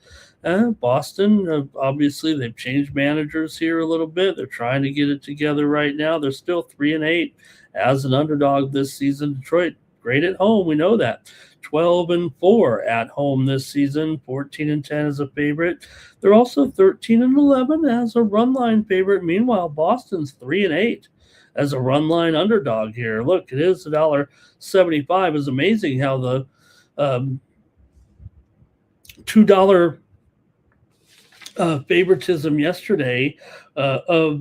Boston, obviously they've changed managers here a little bit. They're trying to get it together right now. They're still 3-8 as an underdog this season. Detroit, great at home. We know that. 12-4 at home this season, 14-10 as a favorite. They're also 13-11 as a run line favorite. Meanwhile, Boston's 3-8 as a run line underdog here. Look, it is $1.75. It's amazing how the $2 favoritism yesterday of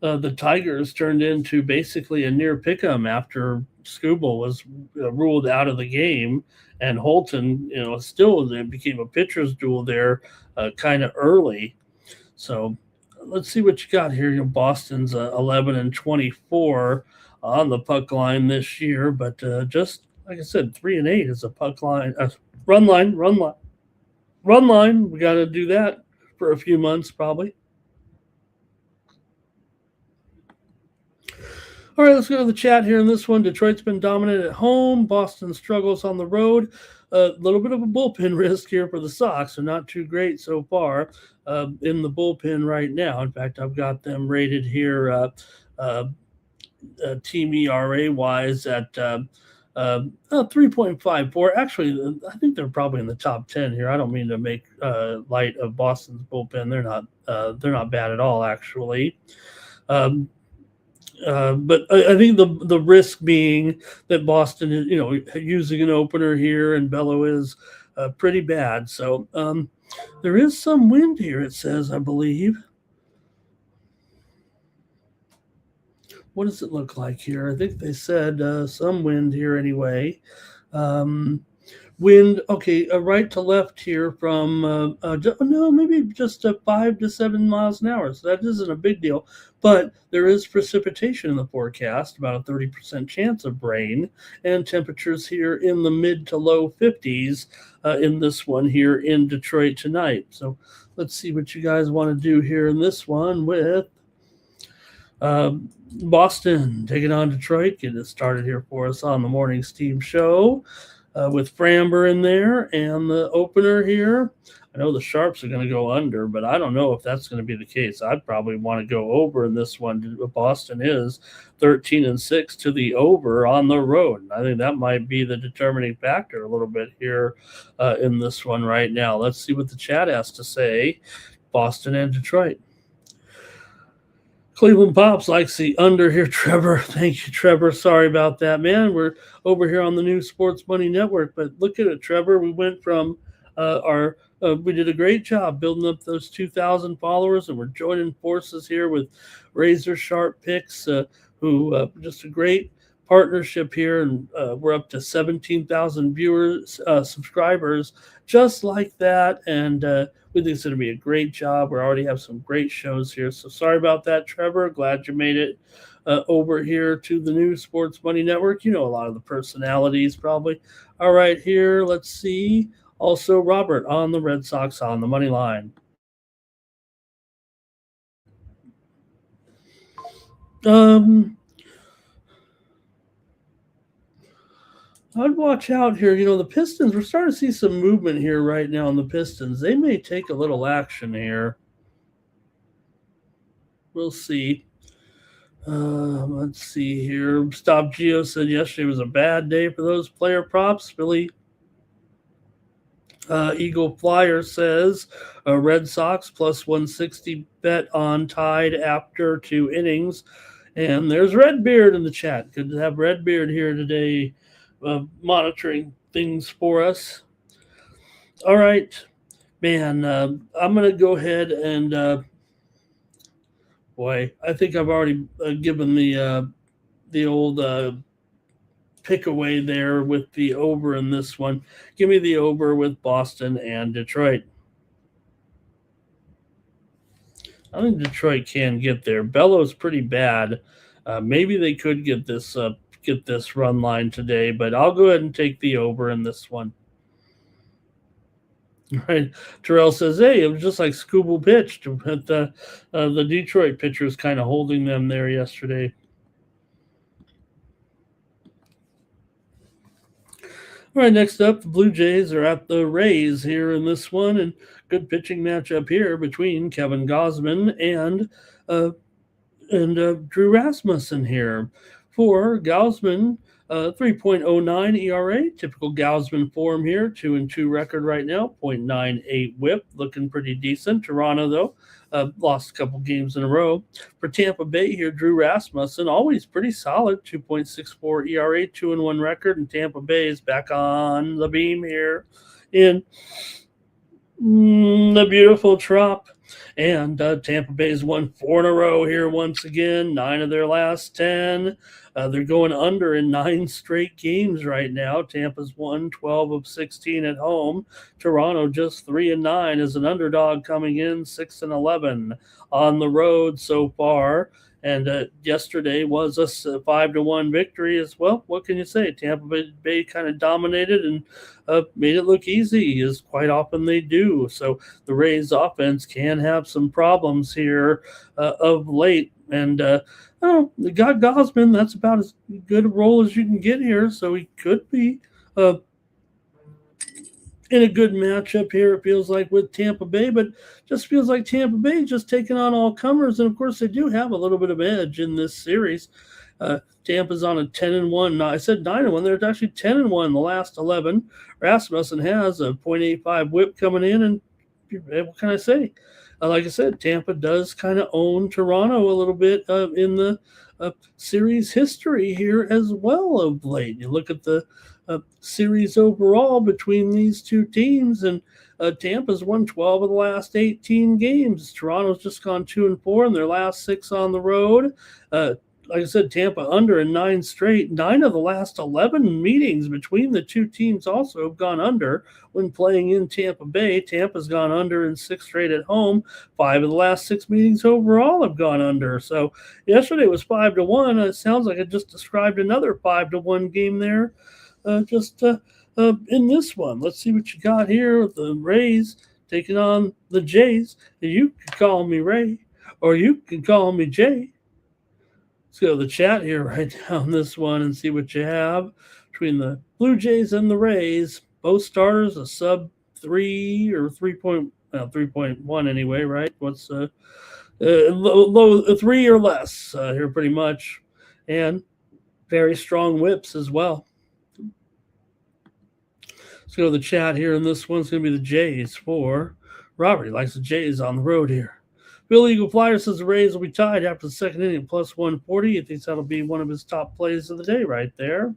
the Tigers turned into basically a near pick'em after Skubal was ruled out of the game, and Holton, still became a pitcher's duel there kind of early. So let's see what you got here. Boston's 11-24 on the puck line this year, but just like I said, 3-8 is a puck line, run line. We got to do that for a few months probably. All right, let's go to the chat here in this one. Detroit's been dominant at home. Boston struggles on the road. A little bit of a bullpen risk here for the Sox. They're not too great so far in the bullpen right now. In fact, I've got them rated here team ERA-wise at 3.54. Actually, I think they're probably in the top 10 here. I don't mean to make light of Boston's bullpen. They're not bad at all, actually. But I think the risk being that Boston is, using an opener here, and Bello is pretty bad. So there is some wind here, it says, I believe. What does it look like here? I think they said some wind here anyway. Wind, okay, right to left here from, maybe just 5 to 7 miles an hour. So that isn't a big deal. But there is precipitation in the forecast, about a 30% chance of rain, and temperatures here in the mid to low 50s in this one here in Detroit tonight. So let's see what you guys want to do here in this one with Boston taking on Detroit. Get it started here for us on the Morning Steam Show. With Framber in there and the opener here. I know the Sharps are going to go under, but I don't know if that's going to be the case. I'd probably want to go over in this one. Boston is 13-6 to the over on the road. I think that might be the determining factor a little bit here in this one right now. Let's see what the chat has to say. Boston and Detroit. Cleveland Pops likes the under here, Trevor. Thank you, Trevor. Sorry about that, man. We're over here on the new Sports Money Network, but look at it, Trevor. We went from we did a great job building up those 2,000 followers, and we're joining forces here with Razor Sharp Picks, who just a great partnership here, and we're up to 17,000 viewers, subscribers, just like that, and we think it's going to be a great job. We already have some great shows here, so sorry about that, Trevor. Glad you made it over here to the new Sports Money Network. You know a lot of the personalities probably. All right, here, let's see. Also, Robert on the Red Sox on the money line. I'd watch out here. The Pistons, we're starting to see some movement here right now on the Pistons. They may take a little action here. We'll see. Let's see here. Stop Geo said yesterday was a bad day for those player props. Philly Eagle Flyer says Red Sox plus 160 bet on Tide after 2 innings. And there's Redbeard in the chat. Good to have Redbeard here today. Monitoring things for us. All right, man, I'm going to go ahead and, I think I've already given the old pick away there with the over in this one. Give me the over with Boston and Detroit. I think Detroit can get there. Bello's pretty bad. Maybe they could get this run line today, but I'll go ahead and take the over in this one. Right. Terrell says, hey, it was just like Scooble pitched, but the Detroit pitcher is kind of holding them there yesterday. All right, next up, the Blue Jays are at the Rays here in this one, and good pitching matchup here between Kevin Gausman and Drew Rasmussen here. For Gausman, 3.09 ERA, typical Gausman form here, 2-2 record right now, 0.98 WHIP, looking pretty decent. Toronto, though, lost a couple games in a row. For Tampa Bay here, Drew Rasmussen, always pretty solid, 2.64 ERA, 2-1 record, and Tampa Bay is back on the beam here in the beautiful Trop. And Tampa Bay's won 4 in a row here once again, 9 of their last 10. They're going under in 9 straight games right now. Tampa's won 12 of 16 at home. Toronto just 3-9 as an underdog coming in, 6-11 on the road so far. And yesterday was a 5-1 victory as well. What can you say? Tampa Bay kind of dominated and made it look easy, as quite often they do. So the Rays offense can have some problems here of late. And they got Gausman. That's about as good a role as you can get here. So he could be in a good matchup here, it feels like, with Tampa Bay, but just feels like Tampa Bay just taking on all comers. And of course, they do have a little bit of edge in this series. Tampa's on a 10-1. No, I said 9-1. They're actually 10-1 the last 11. Rasmussen has a .85 whip coming in, and what can I say? Like I said, Tampa does kind of own Toronto a little bit in the series history here as well of late. You look at the series overall between these two teams, and Tampa's won 12 of the last 18 games. Toronto's just gone 2-4 in their last 6 on the road. Like I said, Tampa under in 9 straight. 9 of the last 11 meetings between the two teams also have gone under when playing in Tampa Bay. Tampa's gone under in 6 straight at home. 5 of the last 6 meetings overall have gone under. So yesterday was 5-1. It sounds like I just described another 5-1 game there. In this one. Let's see what you got here with the Rays taking on the Jays. You can call me Ray, or you can call me Jay. Let's go to the chat here right down this one and see what you have between the Blue Jays and the Rays. Both starters a sub 3 or 3.1 anyway, right? What's low 3 or less here pretty much, and very strong whips as well. Let's go to the chat here, and this one's going to be the Jays for Robert. He likes the Jays on the road here. Bill Eagle Flyer says the Rays will be tied after the second inning plus 140. He thinks that'll be one of his top plays of the day right there.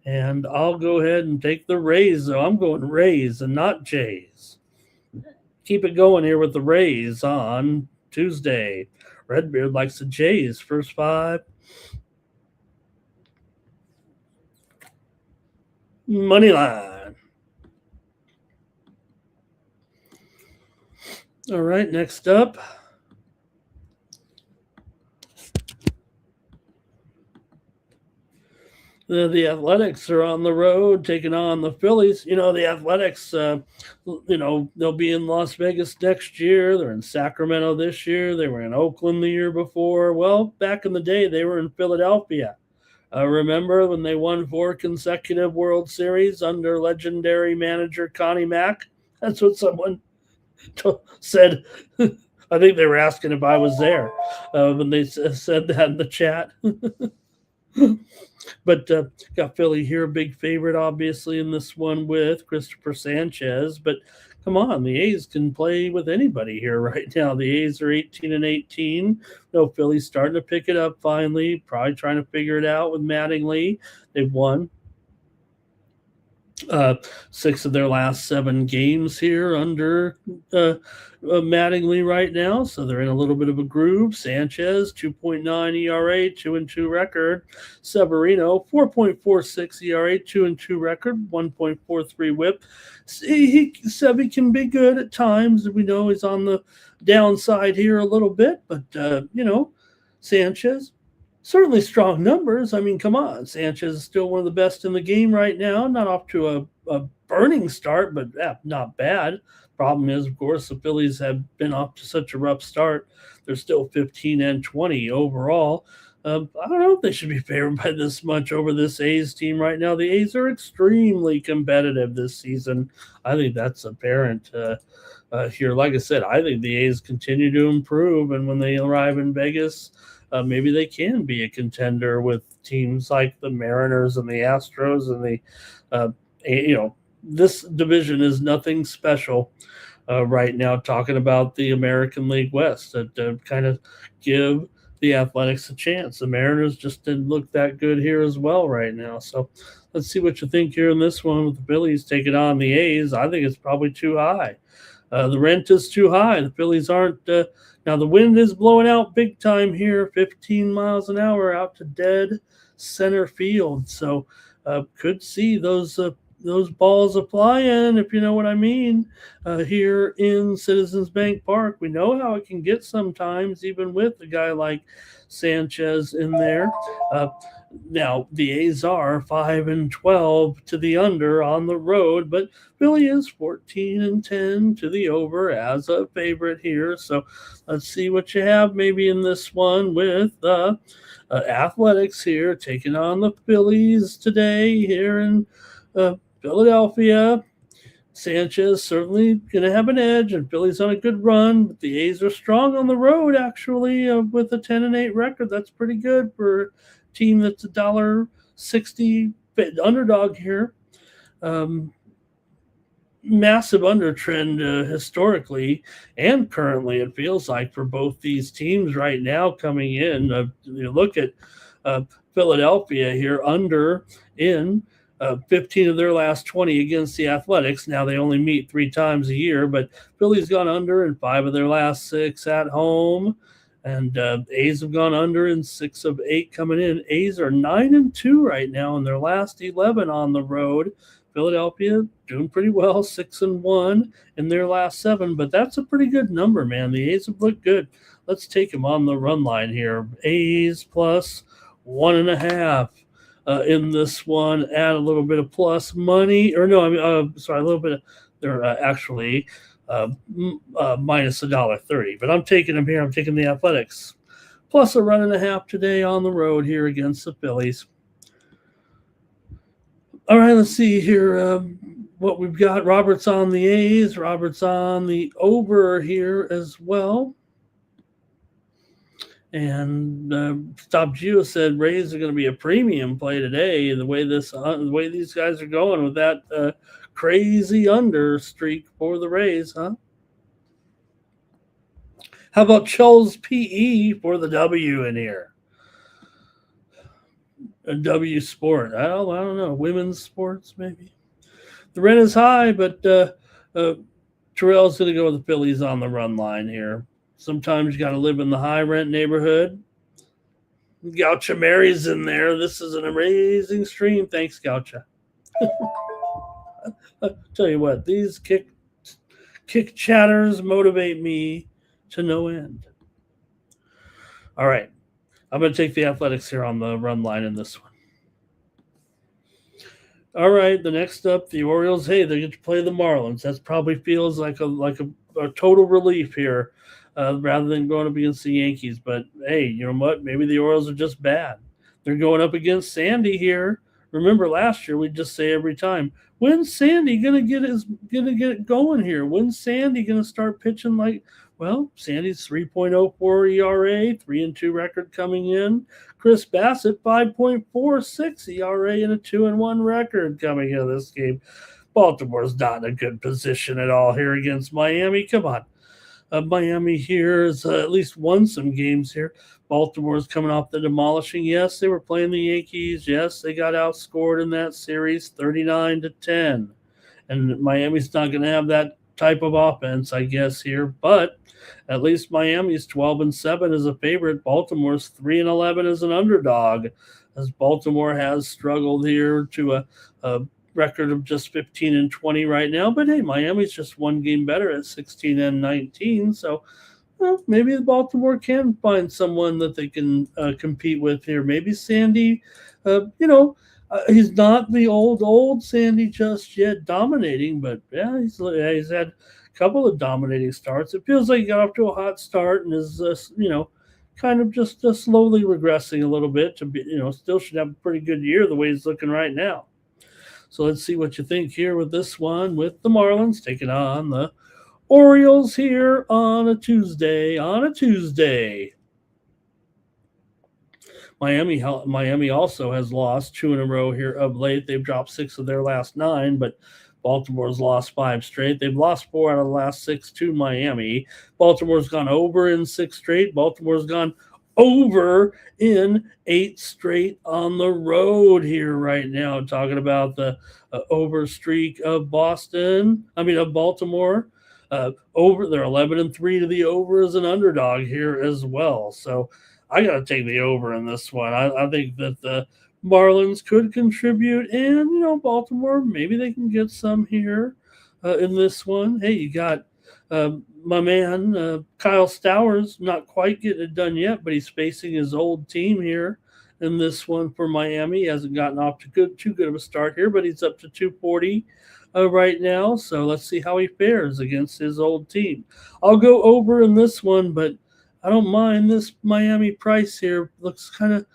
And I'll go ahead and take the Rays. So I'm going Rays and not Jays. Keep it going here with the Rays on Tuesday. Redbeard likes the Jays first 5. Moneyline. All right, next up. The Athletics are on the road taking on the Phillies. The Athletics, they'll be in Las Vegas next year. They're in Sacramento this year. They were in Oakland the year before. Well, back in the day, they were in Philadelphia. Remember when they won 4 consecutive World Series under legendary manager Connie Mack? That's what someone said. I think they were asking if I was there when they said that in the chat. But got Philly here, big favorite, obviously, in this one with Christopher Sanchez. But come on, the A's can play with anybody here right now. The A's are 18-18. Philly's starting to pick it up finally, probably trying to figure it out with Mattingly. They've won 6 of their last 7 games here under Mattingly right now, so they're in a little bit of a groove. Sanchez 2.9 ERA, 2-2 record. Severino 4.46 ERA, 2-2 record, 1.43 WHIP. Sevy can be good at times. We know he's on the downside here a little bit, but Sanchez. Certainly strong numbers. I mean, come on. Sanchez is still one of the best in the game right now. Not off to a burning start, but not bad. Problem is, of course, the Phillies have been off to such a rough start. They're still 15-20 overall. I don't know if they should be favored by this much over this A's team right now. The A's are extremely competitive this season. I think that's apparent here. Like I said, I think the A's continue to improve, and when they arrive in Vegas, maybe they can be a contender with teams like the Mariners and the Astros and the, this division is nothing special right now. Talking about the American League West, that kind of give the Athletics a chance. The Mariners just didn't look that good here as well right now. So let's see what you think here in this one with the Phillies taking on the A's. I think it's probably too high. The rent is too high. The Phillies aren't. Now the wind is blowing out big time here, 15 miles an hour out to dead center field. So could see those balls flying, if you know what I mean, here in Citizens Bank Park. We know how it can get sometimes, even with a guy like Sanchez in there. Now, the A's are 5-12 to the under on the road, but Philly is 14-10 to the over as a favorite here. So let's see what you have maybe in this one with Athletics here taking on the Phillies today here in Philadelphia. Sanchez certainly going to have an edge, and Philly's on a good run. But the A's are strong on the road, actually, with a 10-8 record. That's pretty good for team that's $1.60 underdog here. Massive undertrend historically and currently, it feels like, for both these teams right now coming in. You look at Philadelphia here, under in 15 of their last 20 against the Athletics. Now they only meet 3 times a year, but Philly's gone under in 5 of their last 6 at home. And A's have gone under in 6 of 8 coming in. A's are 9-2 right now in their last 11 on the road. Philadelphia doing pretty well, 6-1 in their last 7, but that's a pretty good number, man. The A's have looked good. Let's take them on the run line here. A's plus 1.5 in this one. Add a little bit of plus money, or no, I mean, sorry, a little bit of. They're actually minus $1.30, but I'm taking them here. I'm taking the Athletics plus 1.5 runs today on the road here against the Phillies. All right, let's see here what we've got. Robert's on the A's. Robert's on the over here as well. And Stop Geo said Rays are going to be a premium play today. The way these guys are going with that crazy under streak for the Rays, huh? How about Charles PE for the W in here? A W sport. I don't know. Women's sports, maybe. The rent is high, but Terrell's going to go with the Phillies on the run line here. Sometimes you got to live in the high rent neighborhood. Gaucha Mary's in there. This is an amazing stream. Thanks, Gaucha. I'll tell you what, these kick chatters motivate me to no end. All right. I'm going to take the Athletics here on the run line in this one. All right, the next up, the Orioles. Hey, they get to play the Marlins. That probably feels like a total relief here, rather than going up against the Yankees. But hey, you know what? Maybe the Orioles are just bad. They're going up against Sandy here. Remember last year we just say every time, when's Sandy gonna get it going here? When's Sandy gonna start pitching like? Well, Sandy's 3.04 ERA, 3-2 record coming in. Chris Bassett, 5.46 ERA and a 2-1 record coming into this game. Baltimore's not in a good position at all here against Miami. Come on. Miami here has at least won some games here. Baltimore's coming off the demolishing. Yes, they were playing the Yankees. Yes, they got outscored in that series 39-10. And Miami's not going to have that type of offense, I guess, here. But at least Miami's 12-7 as a favorite. Baltimore's 3-11 as an underdog, as Baltimore has struggled here to a record of just 15-20 right now. But hey, Miami's just one game better at 16-19. So maybe the Baltimore can find someone that they can compete with here. Maybe Sandy, he's not the old Sandy just yet dominating, but yeah, he's had a couple of dominating starts. It feels like he got off to a hot start and is, kind of just slowly regressing a little bit to be, still should have a pretty good year the way he's looking right now. So let's see what you think here with this one, with the Marlins taking on the Orioles here on a Tuesday. Miami also has lost 2 in a row here of late. They've dropped 6 of their last 9, but Baltimore's lost 5 straight. They've lost 4 out of the last 6 to Miami. Baltimore's gone over in 6 straight. Baltimore's gone over in 8 straight on the road here right now. Talking about the over streak of Baltimore. Over, they're 11-3 to the over as an underdog here as well. So I got to take the over in this one. I think that the Marlins could contribute, and Baltimore, maybe they can get some here in this one. Hey, you got my man Kyle Stowers, not quite getting it done yet, but he's facing his old team here in this one for Miami. He hasn't gotten off to too good of a start here, but he's up to 240 right now. So let's see how he fares against his old team. I'll go over in this one, but I don't mind this Miami price here. Looks kind of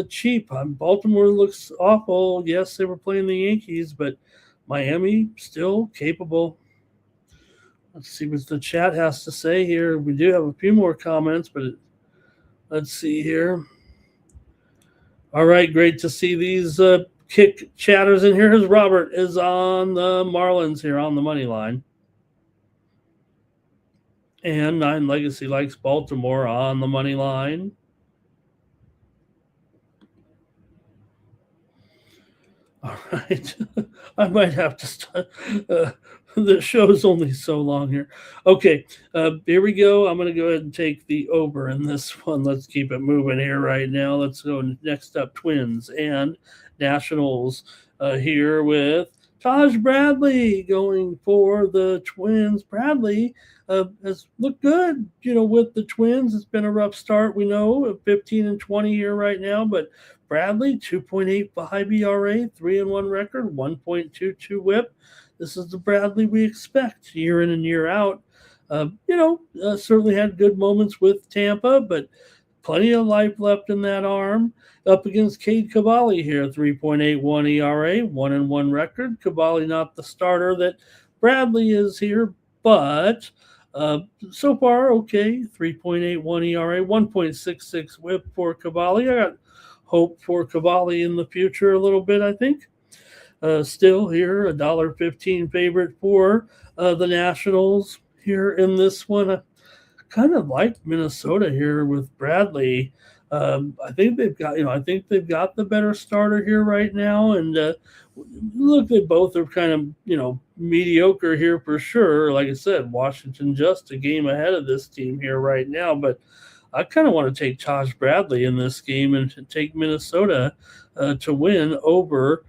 cheap. Baltimore looks awful. Yes, they were playing the Yankees, but Miami still capable. Let's see what the chat has to say here. We do have a few more comments, but let's see here. All right, great to see these kick chatters in here. Here's Robert is on the Marlins here on the money line. And Nine Legacy likes Baltimore on the money line. All right. I might have to start. The show's only so long here. Okay, here we go. I'm going to go ahead and take the over in this one. Let's keep it moving here right now. Let's go next up, Twins and Nationals here with Taj Bradley going for the Twins. Bradley has looked good, with the Twins. It's been a rough start, we know, 15 and 20 here right now, but Bradley, 2.85 ERA, 3-1 record, 1.22 whip. This is the Bradley we expect year in and year out. Certainly had good moments with Tampa, but plenty of life left in that arm. Up against Cade Cavalli here, 3.81 ERA, 1-1 record. Cavalli not the starter that Bradley is here, but so far, okay, 3.81 ERA, 1.66 whip for Cavalli. I got hope for Cavalli in the future a little bit, I think. Still here, $1.15 favorite for the Nationals here in this one. I kind of like Minnesota here with Bradley. I think they've got, the better starter here right now. And look, they both are kind of, mediocre here for sure. Like I said, Washington just a game ahead of this team here right now. But I kind of want to take Taj Bradley in this game and take Minnesota to win over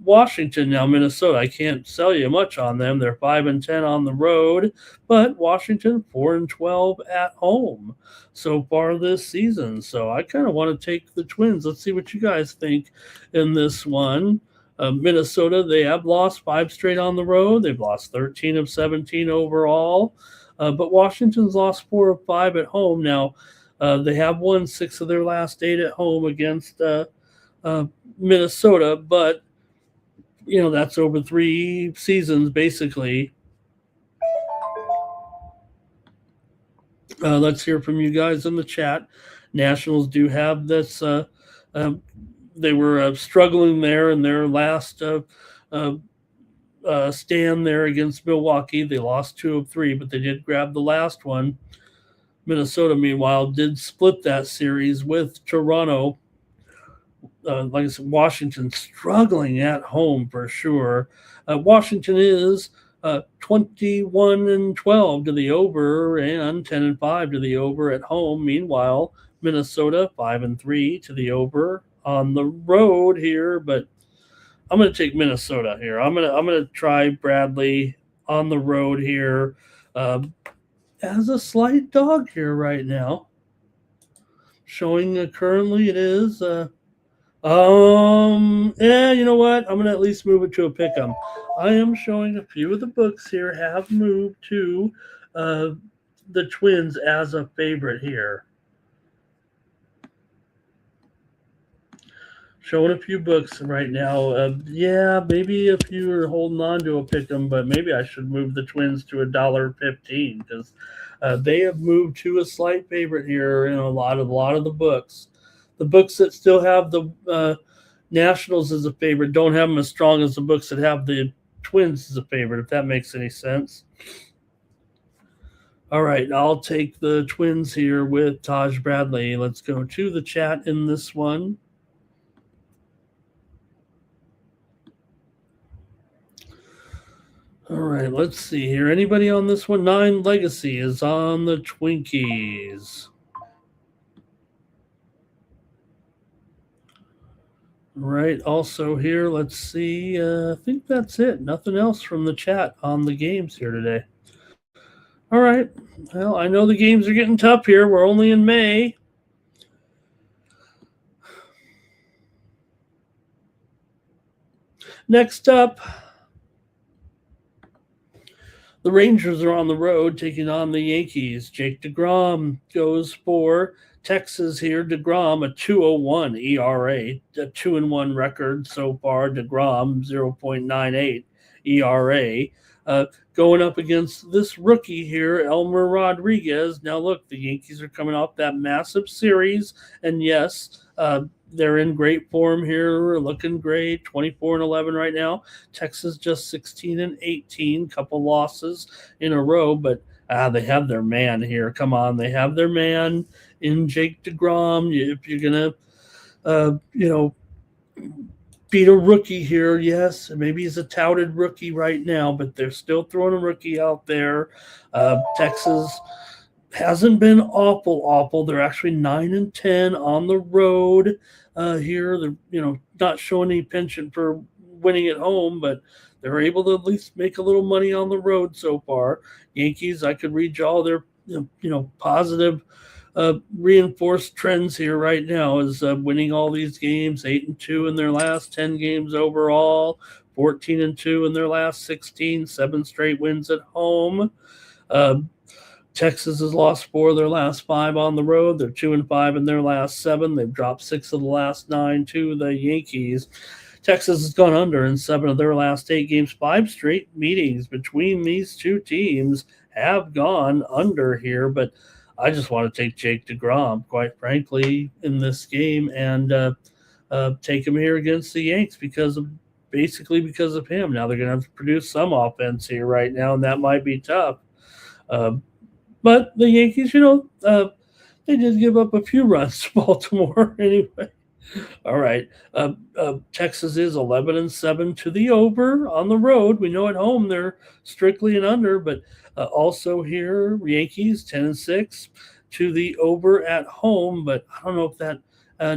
Washington. Now, Minnesota, I can't sell you much on them. They're 5-10 on the road, but Washington 4-12 at home so far this season. So I kind of want to take the Twins. Let's see what you guys think in this one. Minnesota, they have lost 5 straight on the road. They've lost 13 of 17 overall. But Washington's lost 4 of 5 at home. Now, they have won 6 of their last 8 at home against Minnesota, but, that's over 3 seasons, basically. Let's hear from you guys in the chat. Nationals do have this. They were struggling there in their last stand there against Milwaukee. They lost 2 of 3, but they did grab the last one. Minnesota, meanwhile, did split that series with Toronto. Like I said, Washington struggling at home for sure. Washington is 21-12 to the over and 10-5 to the over at home. Meanwhile, Minnesota 5-3 to the over on the road here, but I'm going to take Minnesota here. I'm going to try Bradley on the road here as a slight dog here right now. Showing currently it is you know what? I'm going to at least move it to a pick'em. I am showing a few of the books here have moved to the Twins as a favorite here. Showing a few books right now. Maybe if you are holding on to a pick'em, but maybe I should move the Twins to $1.15 because they have moved to a slight favorite here in a lot of the books. The books that still have the Nationals as a favorite don't have them as strong as the books that have the Twins as a favorite, if that makes any sense. All right, I'll take the Twins here with Taj Bradley. Let's go to the chat in this one. All right, let's see here. Anybody on this one? Nine Legacy is on the Twinkies. All right, also here, let's see. I think that's it. Nothing else from the chat on the games here today. All right. Well, I know the games are getting tough here. We're only in May. Next up, the Rangers are on the road taking on the Yankees. Jake DeGrom goes for Texas here. DeGrom, a 2.01 ERA, a 2-1 record so far. DeGrom, 0.98 ERA. Going up against this rookie here, Elmer Rodriguez. Now, look, the Yankees are coming off that massive series. And yes, They're in great form here, looking great. 24-11 right now. Texas just 16-18, couple losses in a row, but they have their man here. Come on, they have their man in Jake DeGrom. If you're gonna, beat a rookie here, yes, maybe he's a touted rookie right now, but they're still throwing a rookie out there. Texas hasn't been awful. They're actually 9-10 on the road here. They're not showing any penchant for winning at home, but they're able to at least make a little money on the road so far. Yankees, I could read you all their positive reinforced trends here right now is winning all these games, 8-2 in their last 10 games overall, 14-2 in their last 16, 7 straight wins at home. Texas has lost 4 of their last 5 on the road. They're 2-5 in their last 7. They've dropped 6 of the last 9 to the Yankees. Texas has gone under in 7 of their last 8 games. 5 straight meetings between these two teams have gone under here, but I just want to take Jake DeGrom, quite frankly, in this game and take him here against the Yanks because of him. Now they're going to have to produce some offense here right now, and that might be tough. But the Yankees, they did give up a few runs to Baltimore anyway. All right. Texas is 11-7 to the over on the road. We know at home they're strictly an under, but also here, Yankees 10-6 to the over at home. But I don't know if that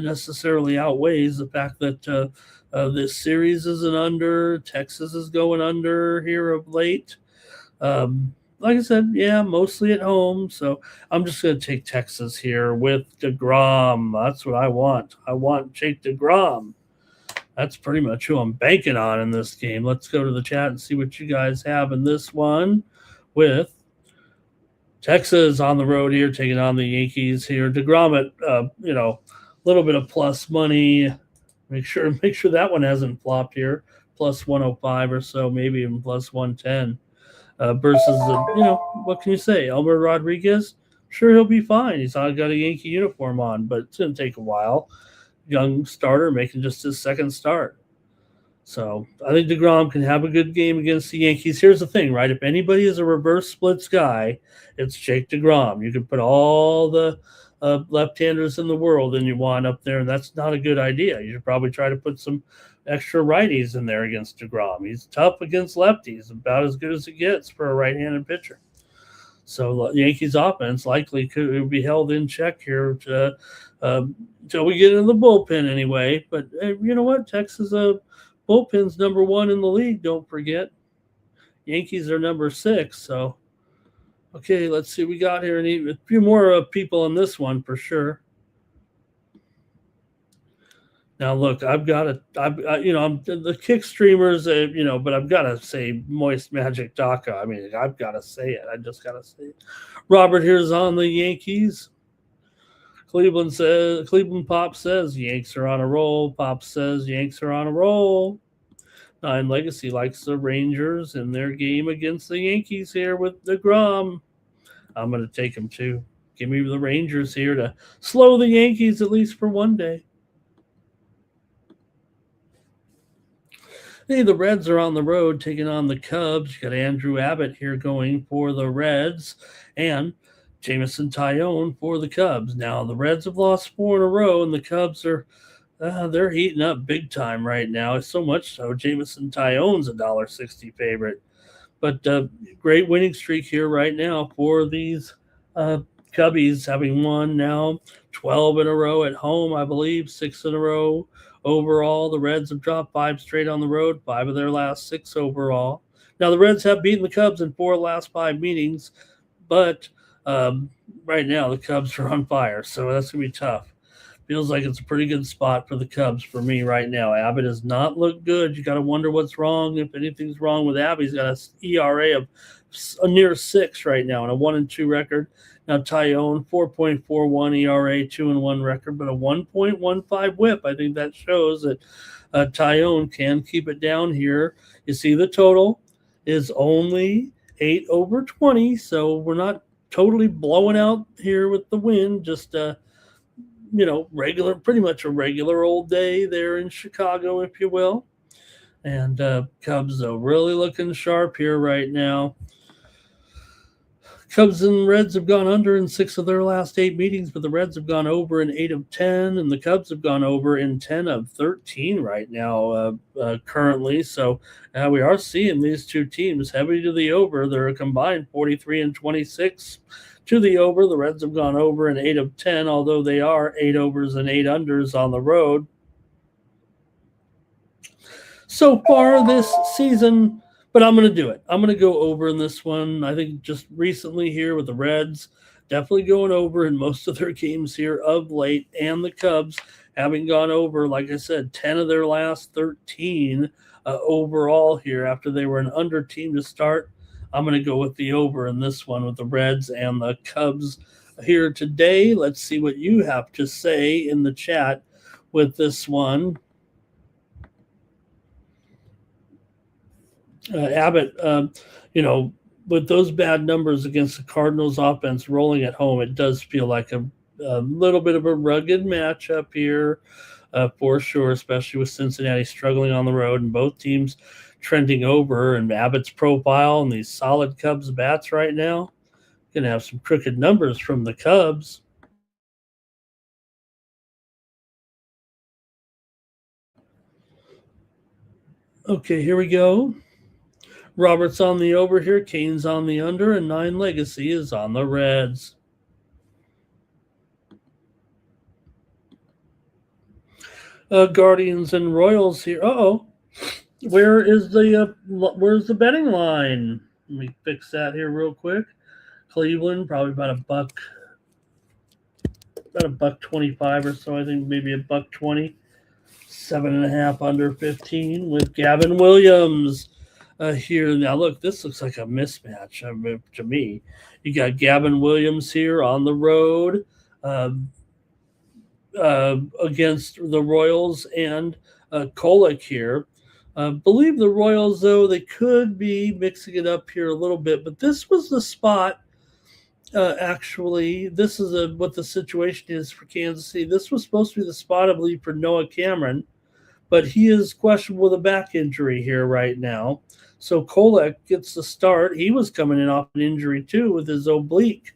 necessarily outweighs the fact that this series is an under. Texas is going under here of late. Like I said, yeah, mostly at home. So I'm just going to take Texas here with DeGrom. That's what I want. I want Jake DeGrom. That's pretty much who I'm banking on in this game. Let's go to the chat and see what you guys have in this one with Texas on the road here, taking on the Yankees here. DeGrom at, a little bit of plus money. Make sure that one hasn't flopped here. Plus 105 or so, maybe even plus 110. Versus, what can you say? Elmer Rodriguez, sure, he'll be fine. He's got a Yankee uniform on, but it's going to take a while. Young starter making just his second start. So I think DeGrom can have a good game against the Yankees. Here's the thing, right? If anybody is a reverse splits guy, it's Jake DeGrom. You can put all the left-handers in the world and you want up there, and that's not a good idea. You should probably try to put some extra righties in there against DeGrom. He's tough against lefties, about as good as it gets for a right-handed pitcher. So the Yankees offense likely could be held in check here until we get into the bullpen anyway. But you know what? Texas bullpen's number 1 in the league, don't forget. Yankees are number 6. So, okay, let's see. We got here a few more people on this one for sure. Now, look, I'm the kick streamers, but I've got to say Moist Magic DACA. I mean, I've got to say it. I just got to say it. Robert here's on the Yankees. Cleveland Pop says Yanks are on a roll. Pop says Yanks are on a roll. Nine Legacy likes the Rangers in their game against the Yankees here with DeGrom. I'm going to take them too. Give me the Rangers here to slow the Yankees at least for one day. Hey, the Reds are on the road taking on the Cubs. You got Andrew Abbott here going for the Reds and Jameson Taillon for the Cubs. Now, the Reds have lost 4 in a row, and the Cubs are they're heating up big time right now. So much so, Jameson Taillon's $1.60 favorite. But great winning streak here right now for these Cubbies, having won now 12 in a row at home, I believe, 6 in a row. Overall, the Reds have dropped 5 straight on the road, 5 of their last 6 overall. Now, the Reds have beaten the Cubs in 4 of the last 5 meetings, but right now the Cubs are on fire, so that's going to be tough. Feels like it's a pretty good spot for the Cubs for me right now. Abbott does not look good. You got to wonder what's wrong. If anything's wrong with Abbott, he's got an ERA of near 6 right now and a 1-2 record. Now, Taillon, 4.41 ERA, 2-1 record, but a 1.15 whip. I think that shows that Taillon can keep it down here. You see the total is only 8/20, so we're not totally blowing out here with the win, just pretty much a regular old day there in Chicago, if you will. And Cubs, though, really looking sharp here right now. Cubs and Reds have gone under in 6 of their last 8 meetings, but the Reds have gone over in 8 of 10, and the Cubs have gone over in 10 of 13 right now currently. So we are seeing these two teams heavy to the over. They're a combined 43 and 26 to the over. The Reds have gone over in 8 of 10, although they are 8 overs and 8 unders on the road. So far this season, but I'm going to do it. I'm going to go over in this one. I think just recently here with the Reds, definitely going over in most of their games here of late, and the Cubs having gone over, like I said, 10 of their last 13 overall here after they were an under team to start. I'm going to go with the over in this one with the Reds and the Cubs here today. Let's see what you have to say in the chat with this one. Abbott, with those bad numbers against the Cardinals offense rolling at home, it does feel like a little bit of a rugged matchup here for sure, especially with Cincinnati struggling on the road and both teams trending over, and Abbott's profile and these solid Cubs bats right now. Going to have some crooked numbers from the Cubs. Okay, here we go. Robert's on the over here, Kane's on the under, and 9 Legacy is on the Reds. Guardians and Royals here. Where's the betting line? Let me fix that here real quick. Cleveland probably about $1.25 or so. I think maybe $1.20. 7.5 under 15 with Gavin Williams. Here now, look, this looks like a mismatch to me. You got Gavin Williams here on the road against the Royals and Kolek here. Believe the Royals, though, they could be mixing it up here a little bit, but this was the spot. Actually, this is what the situation is for Kansas City. This was supposed to be the spot, I believe, for Noah Cameron, but he is questionable with a back injury here right now. So Kolek gets the start. He was coming in off an injury too with his oblique.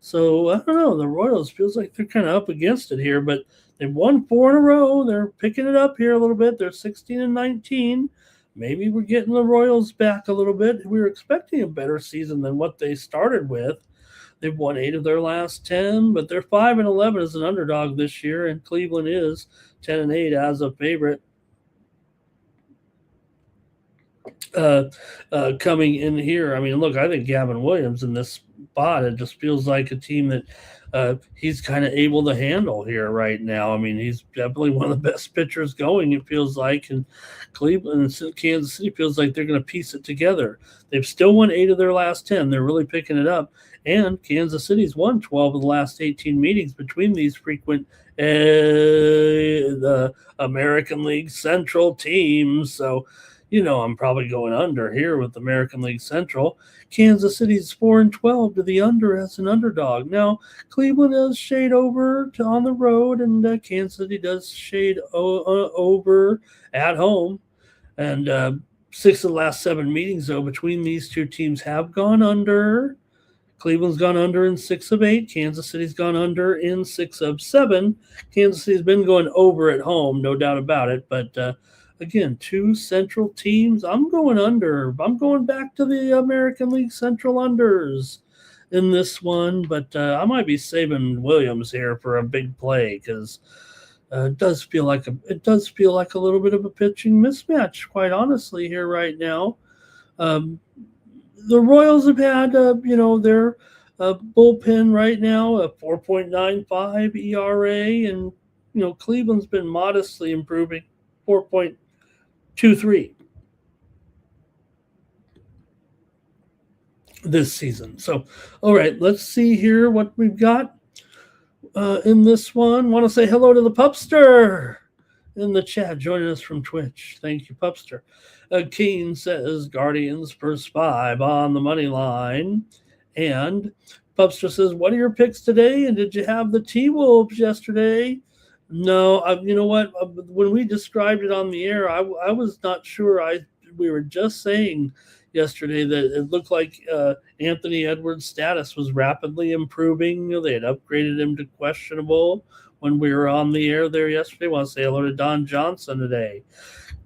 So I don't know. The Royals feels like they're kind of up against it here, but they've won 4 in a row. They're picking it up here a little bit. They're 16 and 19. Maybe we're getting the Royals back a little bit. We were expecting a better season than what they started with. They've won 8 of their last 10, but they're 5 and 11 as an underdog this year, and Cleveland is 10 and 8 as a favorite. Coming in here, I mean, look, I think Gavin Williams in this spot, it just feels like a team that he's kind of able to handle here right now. I mean, he's definitely one of the best pitchers going, it feels like, and Cleveland and Kansas City feels like they're going to piece it together. They've still won 8 of their last 10. They're really picking it up. And Kansas City's won 12 of the last 18 meetings between these frequent the American League Central teams. So, I'm probably going under here with American League Central. Kansas City's 4 and 12 to the under as an underdog. Now, Cleveland does shade over to on the road, and Kansas City does shade over at home. And 6 of the last 7 meetings, though, between these two teams have gone under. Cleveland's gone under in 6 of 8. Kansas City's gone under in 6 of 7. Kansas City's been going over at home, no doubt about it. But again, 2 Central teams. I'm going under. I'm going back to the American League Central unders in this one. But I might be saving Williams here for a big play because it does feel like a little bit of a pitching mismatch, quite honestly, here right now. The Royals have had, their bullpen right now, a 4.95 ERA, and, Cleveland's been modestly improving, 4.23 this season. So, all right, let's see here what we've got in this one. Want to say hello to the Pupster in the chat, joining us from Twitch. Thank you, Pupster. Keen says Guardians +5 on the money line. And Pupster says, what are your picks today? And did you have the T-Wolves yesterday? No, you know what? When we described it on the air, I was not sure. We were just saying yesterday that it looked like Anthony Edwards' status was rapidly improving. They had upgraded him to questionable when we were on the air there yesterday. I want to say hello to Don Johnson today.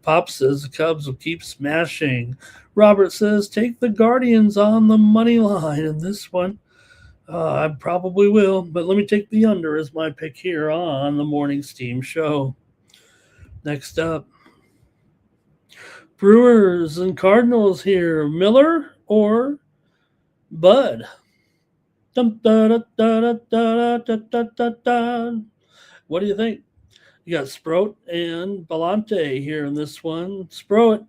Pop says the Cubs will keep smashing. Robert says take the Guardians on the money line in this one. I probably will, but let me take the under as my pick here on the Morning Steam Show. Next up, Brewers and here. Miller or Bud? What do you think? You got Sproat and Belante here in this one. Sproat,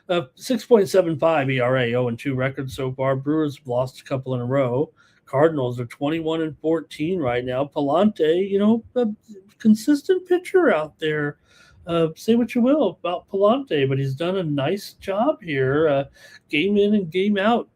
6.75 ERA, 0-2 record so far. Brewers have lost a couple in a row. Cardinals are 21-14 right now. Palante, a consistent pitcher out there. Say what you will about Palante, but he's done a nice job here, game in and game out.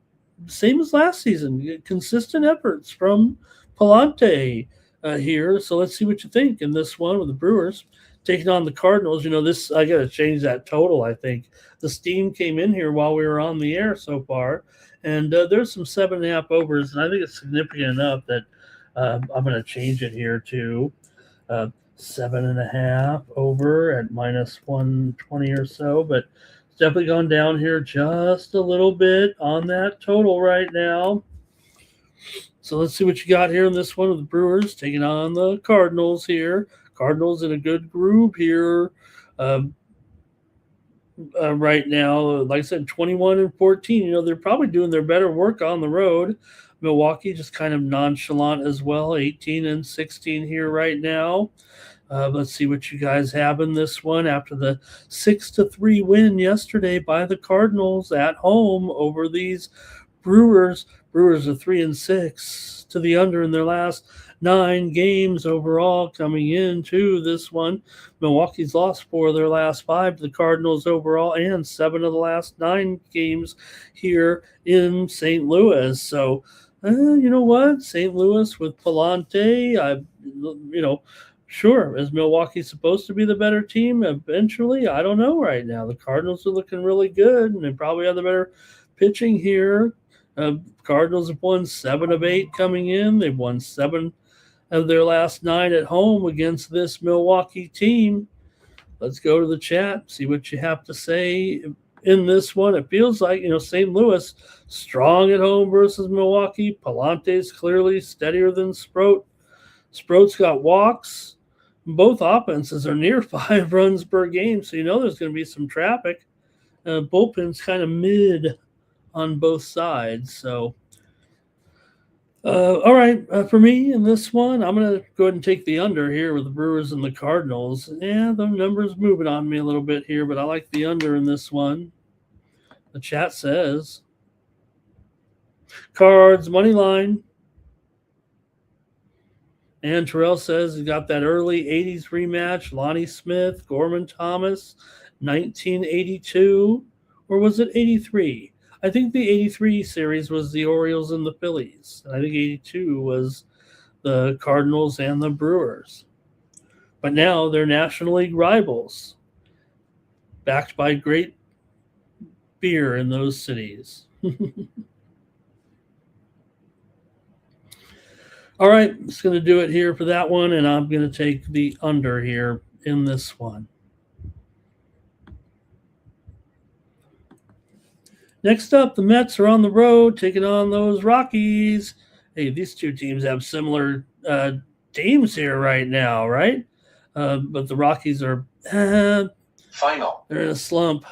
Same as last season. Consistent efforts from Palante here. So let's see what you think in this one with the Brewers taking on the Cardinals. This I got to change that total. I think the steam came in here while we were on the air so far. And there's some 7.5 overs, and I think it's significant enough that I'm going to change it here to 7.5 over at minus 120 or so. But it's definitely gone down here just a little bit on that total right now. So let's see what you got here in this one with the Brewers taking on the Cardinals here. Cardinals in a good groove here. Right now, like I said, 21-14. They're probably doing their better work on the road. Milwaukee just kind of nonchalant as well, 18-16 here right now. Let's see what you guys have in this one after the 6-3 win yesterday by the Cardinals at home over these Brewers. Brewers are 3-6 to the under in their last 9 games overall coming into this one. Milwaukee's lost 4 of their last 5 to the Cardinals overall and 7 of the last 9 games here in St. Louis. So, you know what? St. Louis with Palante, sure, is Milwaukee supposed to be the better team eventually? I don't know right now. The Cardinals are looking really good, and they probably have the better pitching here. Cardinals have won 7 of 8 coming in. They've won 7 of their last 9 at home against this Milwaukee team. Let's go to the chat, see what you have to say in this one. It feels like, St. Louis strong at home versus Milwaukee. Palante's clearly steadier than Sproat. Sproat's got walks. Both offenses are near 5 runs per game, so there's going to be some traffic. Bullpen's kind of mid on both sides, so all right, for me in this one, I'm going to go ahead and take the under here with the Brewers and the Cardinals. Yeah, the number's moving on me a little bit here, but I like the under in this one. The chat says Cards, money line. And Terrell says he got that early 80s rematch, Lonnie Smith, Gorman Thomas, 1982, or was it 83? I think the 83 series was the Orioles and the Phillies. I think 82 was the Cardinals and the Brewers. But now they're National League rivals, backed by great beer in those cities. All right, it's going to do it here for that one, and I'm going to take the under here in this one. Next up, the Mets are on the road taking on those Rockies. Hey, these two teams have similar teams here right now, right? But the Rockies are final. They're in a slump.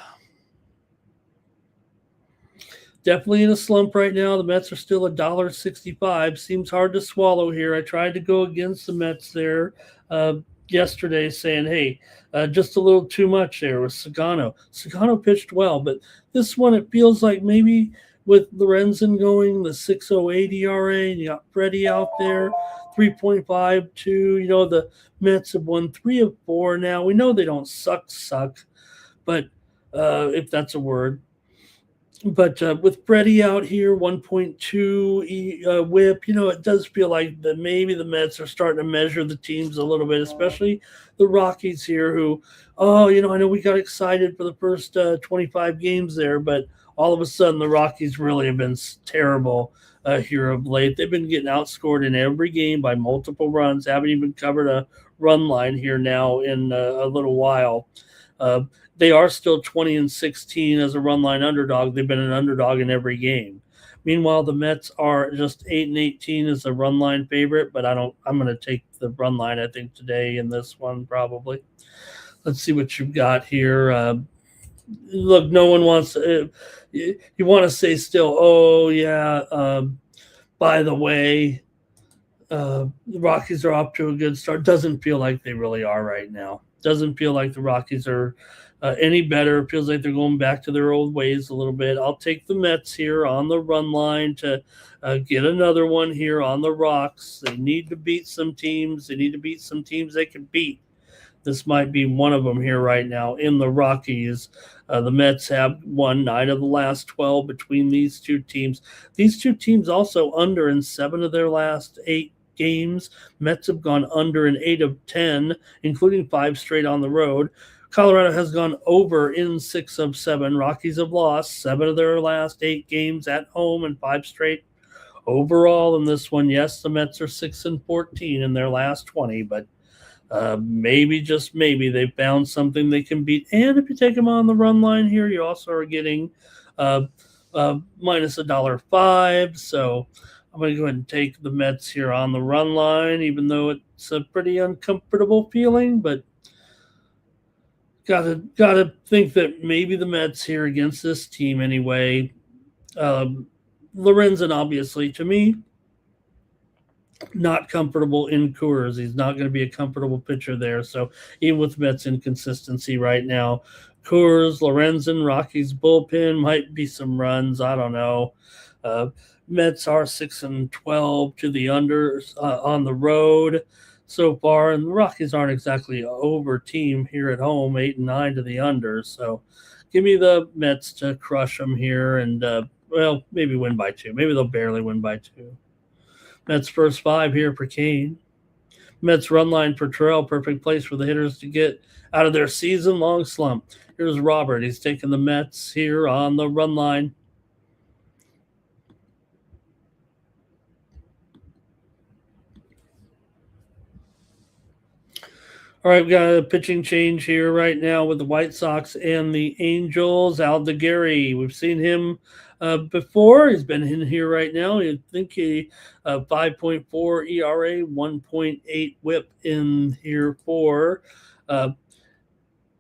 Definitely in a slump right now. The Mets are still $1.65. Seems hard to swallow here. I tried to go against the Mets there yesterday saying, hey, just a little too much there with Sagano. Sagano pitched well, but this one it feels like maybe with Lorenzen going, the 6.08 ERA, and you got Freddie out there, 3.52. The Mets have won 3 of 4 now. We know they don't suck, but if that's a word. But with Freddie out here, 1.2 whip, it does feel like that maybe the Mets are starting to measure the teams a little bit, especially the Rockies here, who, I know we got excited for the first 25 games there, but all of a sudden the Rockies really have been terrible here of late. They've been getting outscored in every game by multiple runs, haven't even covered a run line here now in a little while. They are still 20-16 as a run line underdog. They've been an underdog in every game. Meanwhile, the Mets are just 8-18 as a run line favorite, but I'm going to take the run line, I think, today in this one probably. Let's see what you've got here. Look, no one wants you want to say still, oh, yeah, by the way, the Rockies are off to a good start. Doesn't feel like they really are right now. Doesn't feel like the Rockies are any better. It feels like they're going back to their old ways a little bit. I'll take the Mets here on the run line to get another one here on the Rocks. They need to beat some teams. They need to beat some teams they can beat. This might be one of them here right now in the Rockies. The Mets have won 9 of the last 12 between these two teams. These two teams also under in 7 of their last 8 games. Mets have gone under in 8 of 10, including 5 straight on the road. Colorado has gone over in 6 of 7. Rockies have lost 7 of their last 8 games at home and 5 straight overall in this one. Yes, the Mets are 6-14 in their last 20, but maybe, just maybe, they found something they can beat. And if you take them on the run line here, you also are getting minus $1.05. So I'm going to go ahead and take the Mets here on the run line, even though it's a pretty uncomfortable feeling. But gotta think that maybe the Mets here against this team anyway. Lorenzen, obviously, to me, not comfortable in Coors. He's not going to be a comfortable pitcher there. So even with Mets inconsistency right now, Coors, Lorenzen, Rockies bullpen might be some runs. I don't know. Mets are 6-12 to the unders on the road so far, and the Rockies aren't exactly an over team here at home, 8-9 to the unders. So give me the Mets to crush them here and, maybe win by 2. Maybe they'll barely win by 2. Mets first 5 here for Kane. Mets run line for Terrell. Perfect place for the hitters to get out of their season-long slump. Here's Robert. He's taking the Mets here on the run line. All right, we got a pitching change here right now with the White Sox and the Angels. Aldegari, we've seen him before. He's been in here right now. I think he 5.4 ERA, 1.8 WHIP in here for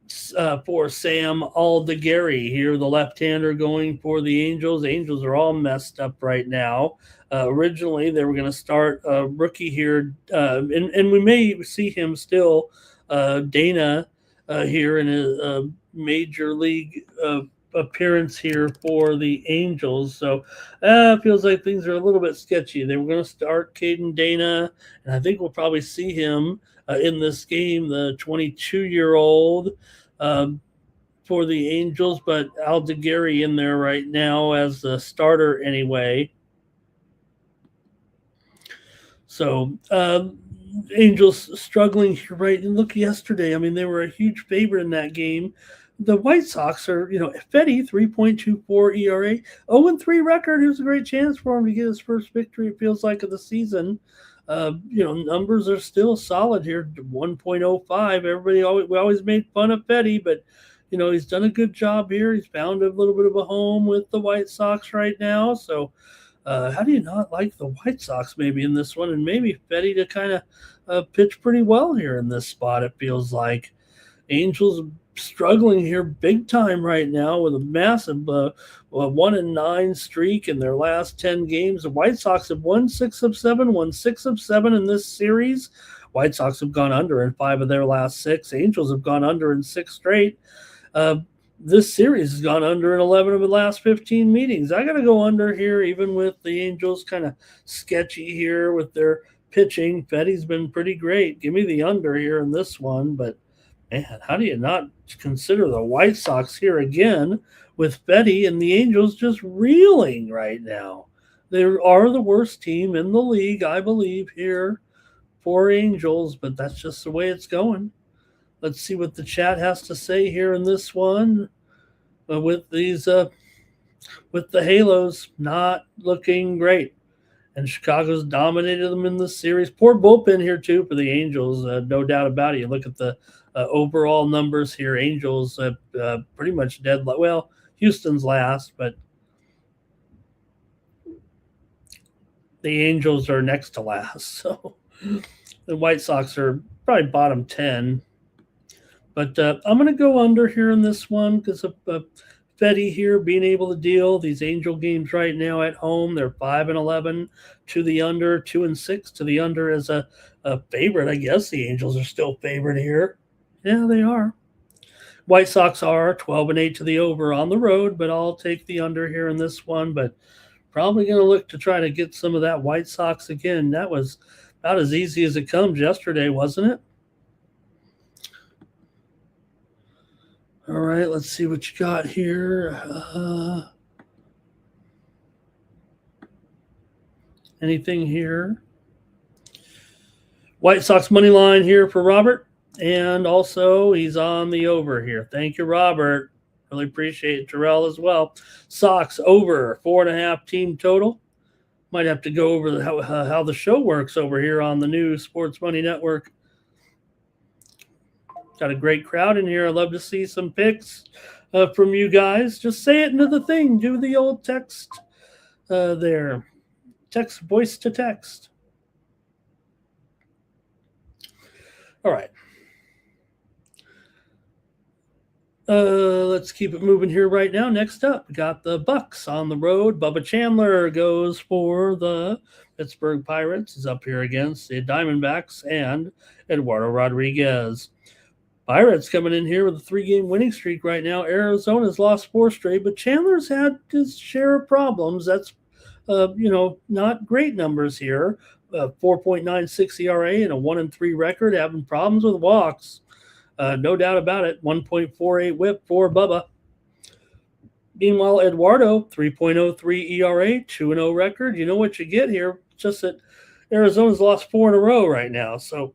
Sam Aldegari here, the left-hander going for the Angels. Angels are all messed up right now. Originally, they were going to start a rookie here, and we may see him still, Dana, here in a major league appearance here for the Angels. So it feels like things are a little bit sketchy. They were going to start Caden Dana, and I think we'll probably see him in this game, the 22-year-old for the Angels, but Aldegari in there right now as the starter anyway. So Angels struggling here, right? And look, yesterday, I mean, they were a huge favorite in that game. The White Sox are, Fetty, 3.24 ERA, 0-3 record. Here's a great chance for him to get his first victory, it feels like, of the season. Numbers are still solid here, 1.05. We always made fun of Fetty, but, he's done a good job here. He's found a little bit of a home with the White Sox right now. So how do you not like the White Sox maybe in this one? And maybe Fetty to kind of pitch pretty well here in this spot, it feels like. Angels struggling here big time right now with a massive 1-9 streak in their last 10 games. The White Sox have won 6 of 7, won 6 of 7 in this series. White Sox have gone under in 5 of their last 6. Angels have gone under in 6 straight. This series has gone under in 11 of the last 15 meetings. I got to go under here, even with the Angels kind of sketchy here with their pitching. Fetty's been pretty great. Give me the under here in this one, but Man, how do you not consider the White Sox here again with Betty and the Angels just reeling right now? They are the worst team in the league, I believe, here for Angels, but that's just the way it's going. Let's see what the chat has to say here in this one with these with the Halos not looking great. And Chicago's dominated them in this series. Poor bullpen here, too, for the Angels. No doubt about it. You look at the overall numbers here. Angels pretty much dead. Well, Houston's last, but the Angels are next to last. So the White Sox are probably bottom 10. But I'm going to go under here in this one because of Fetty here being able to deal these Angel games right now at home. They're 5-11 to the under, 2-6 to the under as a favorite. I guess the Angels are still favored here. Yeah, they are. White Sox are 12-8 to the over on the road, but I'll take the under here in this one. But probably going to look to try to get some of that White Sox again. That was about as easy as it comes yesterday, wasn't it? All right, let's see what you got here. Anything here? White Sox money line here for Robert. And also, he's on the over here. Thank you, Robert. Really appreciate it. Terrell as well. Sox over 4.5 team total. Might have to go over how the show works over here on the new Sports Money Network. Got a great crowd in here. I'd love to see some picks from you guys. Just say it into the thing. Do the old text there. Text, voice to text. All right. Let's keep it moving here right now. Next up, we got the Bucks on the road. Bubba Chandler goes for the Pittsburgh Pirates. He's up here against the Diamondbacks and Eduardo Rodriguez. Pirates coming in here with a 3-game winning streak right now. Arizona's lost 4 straight, but Chandler's had his share of problems. That's, not great numbers here. 4.96 ERA and a 1-3 record, having problems with walks. No doubt about it. 1.48 whip for Bubba. Meanwhile, Eduardo, 3.03 ERA, 2-0 record. You know what you get here. Just that Arizona's lost 4 in a row right now. So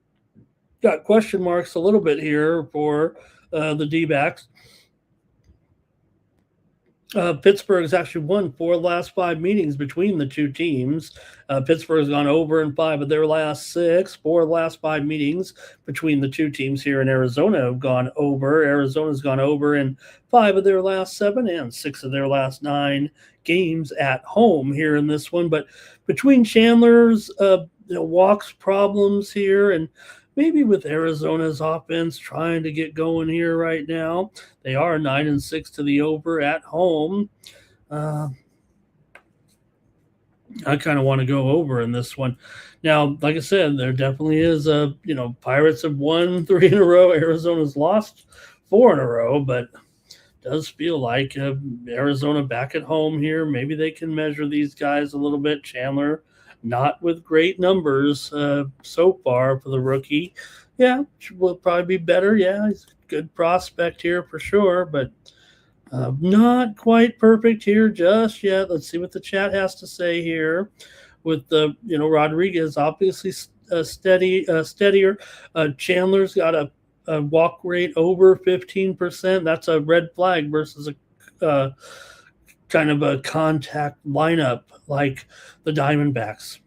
got question marks a little bit here for the D-backs. Pittsburgh's actually won 4 of the last 5 meetings between the two teams. Pittsburgh's gone over in 5 of their last 6. 4 of the last 5 meetings between the two teams here in Arizona have gone over. Arizona's gone over in 5 of their last 7 and 6 of their last 9 games at home here in this one. But between Chandler's walks problems here and maybe with Arizona's offense trying to get going here right now, they are 9-6 to the over at home. I kind of want to go over in this one. Now, like I said, there definitely is Pirates have won 3 in a row. Arizona's lost 4 in a row, but does feel like Arizona back at home here. Maybe they can measure these guys a little bit. Chandler, not with great numbers so far for the rookie. Yeah, will probably be better. Yeah, he's a good prospect here for sure, but not quite perfect here just yet. Let's see what the chat has to say here with the, Rodriguez obviously steadier. Chandler's got a walk rate over 15%. That's a red flag versus a kind of a contact lineup like the Diamondbacks.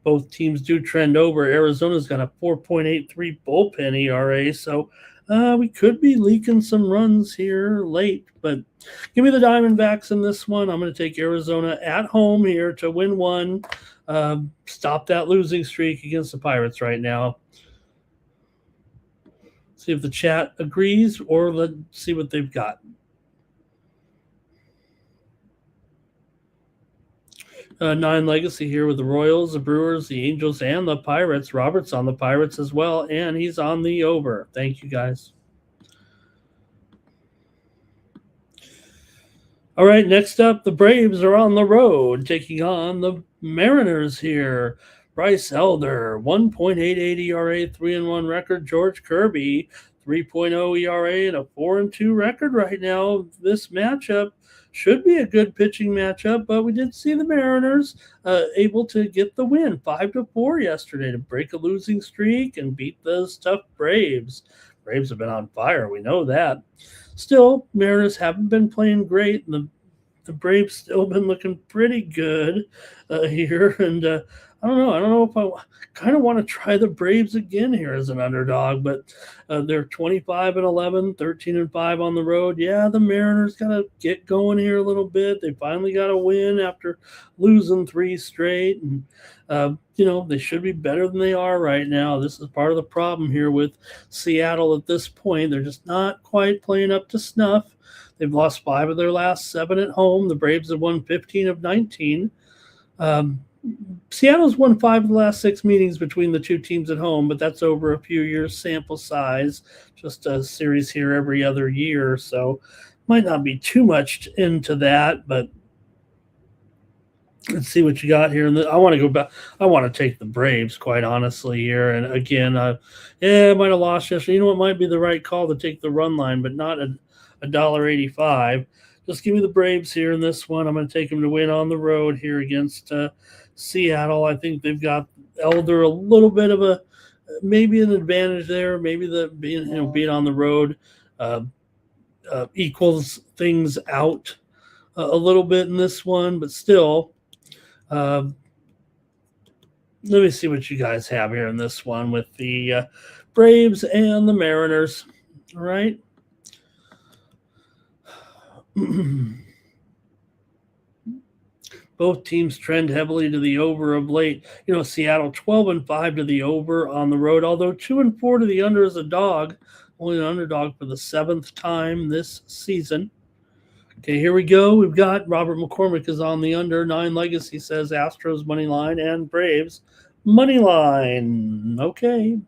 Both teams do trend over. Arizona's got a 4.83 bullpen ERA, so we could be leaking some runs here late. But give me the Diamondbacks in this one. I'm going to take Arizona at home here to win 1. Stop that losing streak against the Pirates right now. See if the chat agrees, or let's see what they've got. 9 legacy here with the Royals, the Brewers, the Angels, and the Pirates. Robert's on the Pirates as well, and he's on the over. Thank you, guys. All right, next up, the Braves are on the road taking on the Mariners here. Bryce Elder, 1.88 ERA, 3-1 record. George Kirby, 3.0 ERA and a 4-2 record right now. This matchup should be a good pitching matchup, but we did see the Mariners able to get the win 5-4 yesterday to break a losing streak and beat those tough Braves. Braves have been on fire. We know that. Still, Mariners haven't been playing great. The Braves still been looking pretty good here. And I don't know if I kind of want to try the Braves again here as an underdog, but they're 25-11, 13-5 on the road. Yeah, the Mariners got to get going here a little bit. They finally got a win after losing 3 straight. And, they should be better than they are right now. This is part of the problem here with Seattle at this point. They're just not quite playing up to snuff. They've lost 5 of their last 7 at home. The Braves have won 15 of 19. Seattle's won 5 of the last 6 meetings between the two teams at home, but that's over a few years sample size, just a series here every other year. So might not be too much into that, but let's see what you got here. And I want to go back. I want to take the Braves, quite honestly, here. And again, I might have lost yesterday. You know, it might be the right call to take the run line, but not $1.85. Just give me the Braves here in this one. I'm going to take them to win on the road here against Seattle. I think they've got Elder a little bit of maybe an advantage there. Maybe being on the road equals things out a little bit in this one, but still. Let me see what you guys have here in this one with the Braves and the Mariners. All right. Both teams trend heavily to the over of late. Seattle 12-5 to the over on the road, although 2-4 to the under as a dog. Only an underdog for the 7th time this season. Okay, here we go. We've got Robert McCormick is on the under. 9 Legacy says Astros money line and Braves money line. Okay.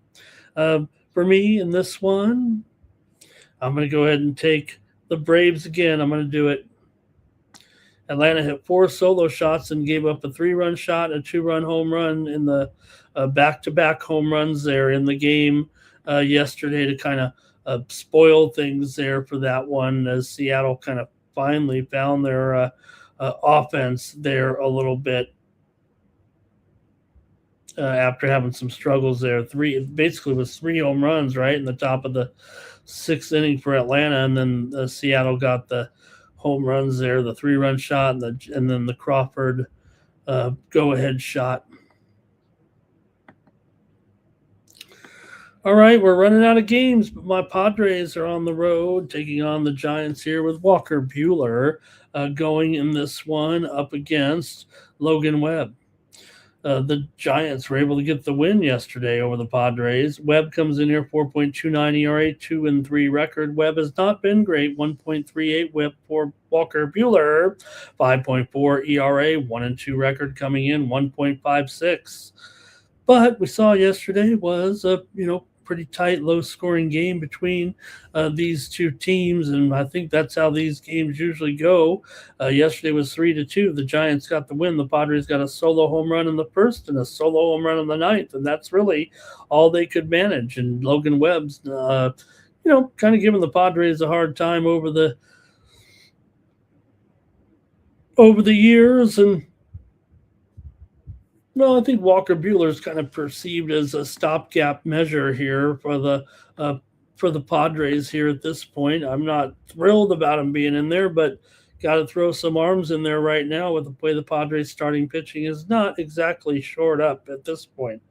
For me in this one, I'm going to go ahead and take the Braves again. I'm going to do it. Atlanta hit 4 solo shots and gave up a 3-run shot, a 2-run home run in the back-to-back home runs there in the game yesterday to kind of spoil things there for that one, as Seattle kind of finally found their offense there a little bit after having some struggles there. Basically was 3 home runs right in the top of the 6th inning for Atlanta, and then Seattle got the home runs there, the 3-run shot and then the Crawford go-ahead shot. All right, we're running out of games, but my Padres are on the road taking on the Giants here with Walker Buehler going in this one up against Logan Webb. The Giants were able to get the win yesterday over the Padres. Webb comes in here 4.29 ERA, 2-3 record. Webb has not been great. 1.38 WHIP for Walker Buehler. 5.4 ERA, 1-2 record coming in, 1.56. But we saw yesterday was a pretty tight, low-scoring game between these two teams, and I think that's how these games usually go. Yesterday was 3-2. The Giants got the win. The Padres got a solo home run in the 1st and a solo home run in the 9th, and that's really all they could manage. And Logan Webb's, kind of giving the Padres a hard time over the years, and I think Walker Buehler is kind of perceived as a stopgap measure here for the Padres here at this point. I'm not thrilled about him being in there, but got to throw some arms in there right now with the way the Padres starting pitching is not exactly shored up at this point.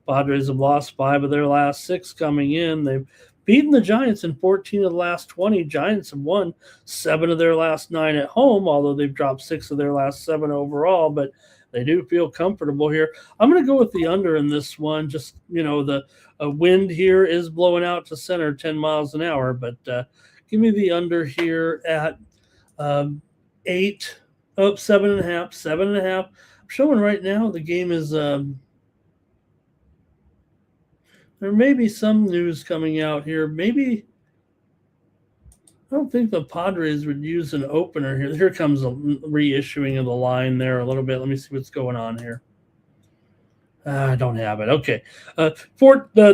Padres have lost 5 of their last 6 coming in. They've beaten the Giants in 14 of the last 20. Giants have won 7 of their last 9 at home, although they've dropped 6 of their last 7 overall, but they do feel comfortable here. I'm going to go with the under in this one. Just, the wind here is blowing out to center 10 miles an hour, but give me the under here at 8, 7.5, 7.5. I'm showing right now the game is there may be some news coming out here. Maybe I don't think the Padres would use an opener here. Here comes a reissuing of the line there a little bit. Let me see what's going on here. I don't have it. Okay.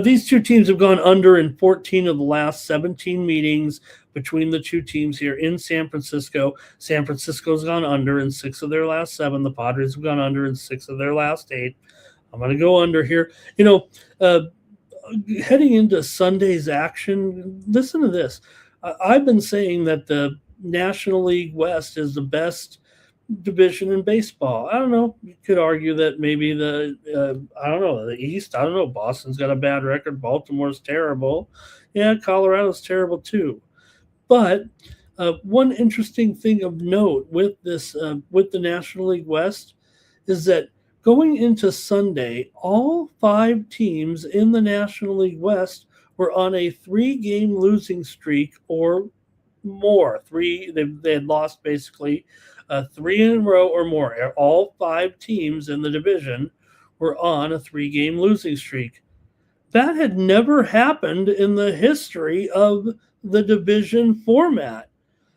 These two teams have gone under in 14 of the last 17 meetings between the two teams here in San Francisco. San Francisco's gone under in 6 of their last 7. The Padres have gone under in 6 of their last 8. I'm going to go under here. Heading into Sunday's action, listen to this. I've been saying that the National League West is the best division in baseball. I don't know. You could argue that maybe the East. I don't know. Boston's got a bad record. Baltimore's terrible. Yeah, Colorado's terrible too. But one interesting thing of note with this, with the National League West, is that going into Sunday, all 5 teams in the National League West were on a 3-game losing streak or more. They had lost basically 3 in a row or more. All 5 teams in the division were on a 3-game losing streak. That had never happened in the history of the division format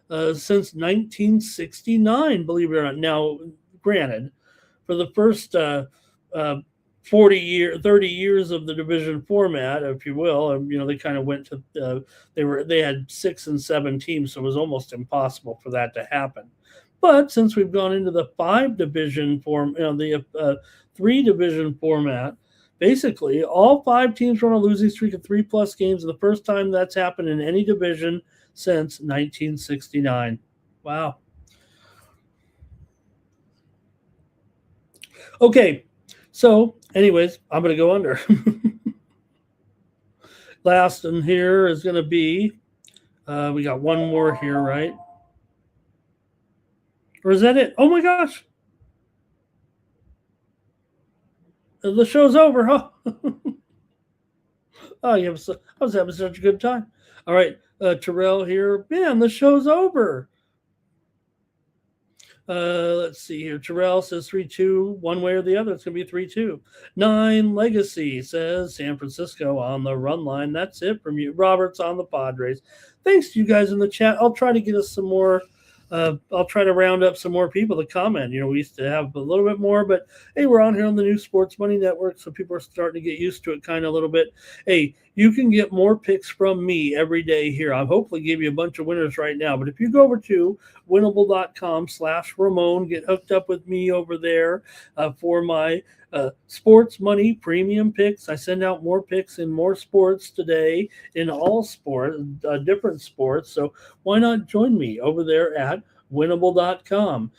since 1969, believe it or not. Now, granted, for the first 30 years of the division format, if you will, they kind of went to they had 6 and 7 teams, so it was almost impossible for that to happen. But since we've gone into the 5 division form, the 3 division format, basically all 5 teams were on a losing streak of 3+ games. The first time that's happened in any division since 1969. Wow. Okay, so anyways, I'm going to go under. Last one here is going to be, we got one more here, right? Or is that it? Oh my gosh. The show's over, huh? Oh, I was having such a good time. All right, Terrell here. Man, the show's over. Let's see here. Terrell says 3-2, one way or the other. It's going to be 3-2. 9 Legacy says San Francisco on the run line. That's it from you. Robert's on the Padres. Thanks to you guys in the chat. I'll try to get us some more. I'll try to round up some more people to comment. We used to have a little bit more, but hey, we're on here on the new Sports Money Network, so people are starting to get used to it kind of a little bit. Hey, you can get more picks from me every day here. I'll hopefully give you a bunch of winners right now, but if you go over to winnable.com/Ramon, get hooked up with me over there for my sports money premium picks. I send out more picks in more sports today, in all sports, different sports. So why not join me over there at winnable.com?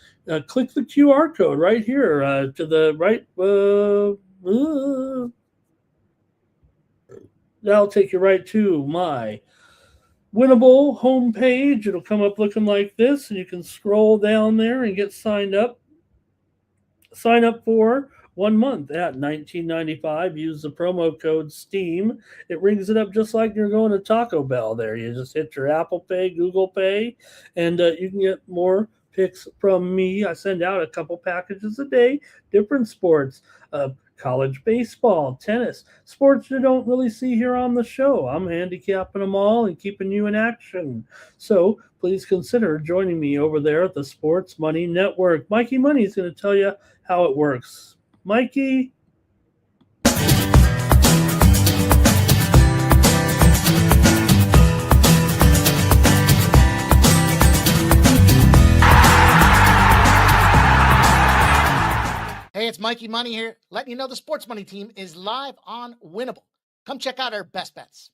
Click the QR code right here to the right. That'll take you right to my Winnable homepage. It'll come up looking like this, and you can scroll down there and get signed up. Sign up for 1 month at $19.95. Use the promo code STEAM. It rings it up just like you're going to Taco Bell there. You just hit your Apple Pay, Google Pay, and you can get more picks from me. I send out a couple packages a day, different sports, college baseball, tennis, sports you don't really see here on the show. I'm handicapping them all and keeping you in action. So please consider joining me over there at the Sports Money Network. Mikey Money is going to tell you how it works. Mikey. Hey, it's Mikey Money here, letting you know the Sports Money team is live on Winnable. Come check out our best bets.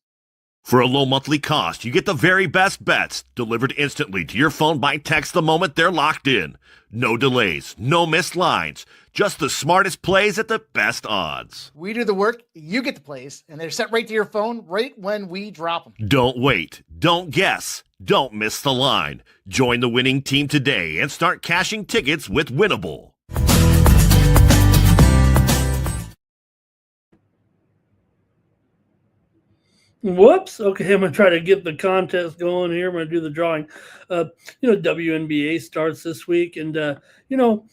For a low monthly cost, you get the very best bets delivered instantly to your phone by text the moment they're locked in. No delays, no missed lines, just the smartest plays at the best odds. We do the work, you get the plays, and they're sent right to your phone right when we drop them. Don't wait, don't guess, don't miss the line. Join the winning team today and start cashing tickets with Winnable. Whoops. Okay, I'm going to try to get the contest going here. I'm going to do the drawing. WNBA starts this week, and, I don't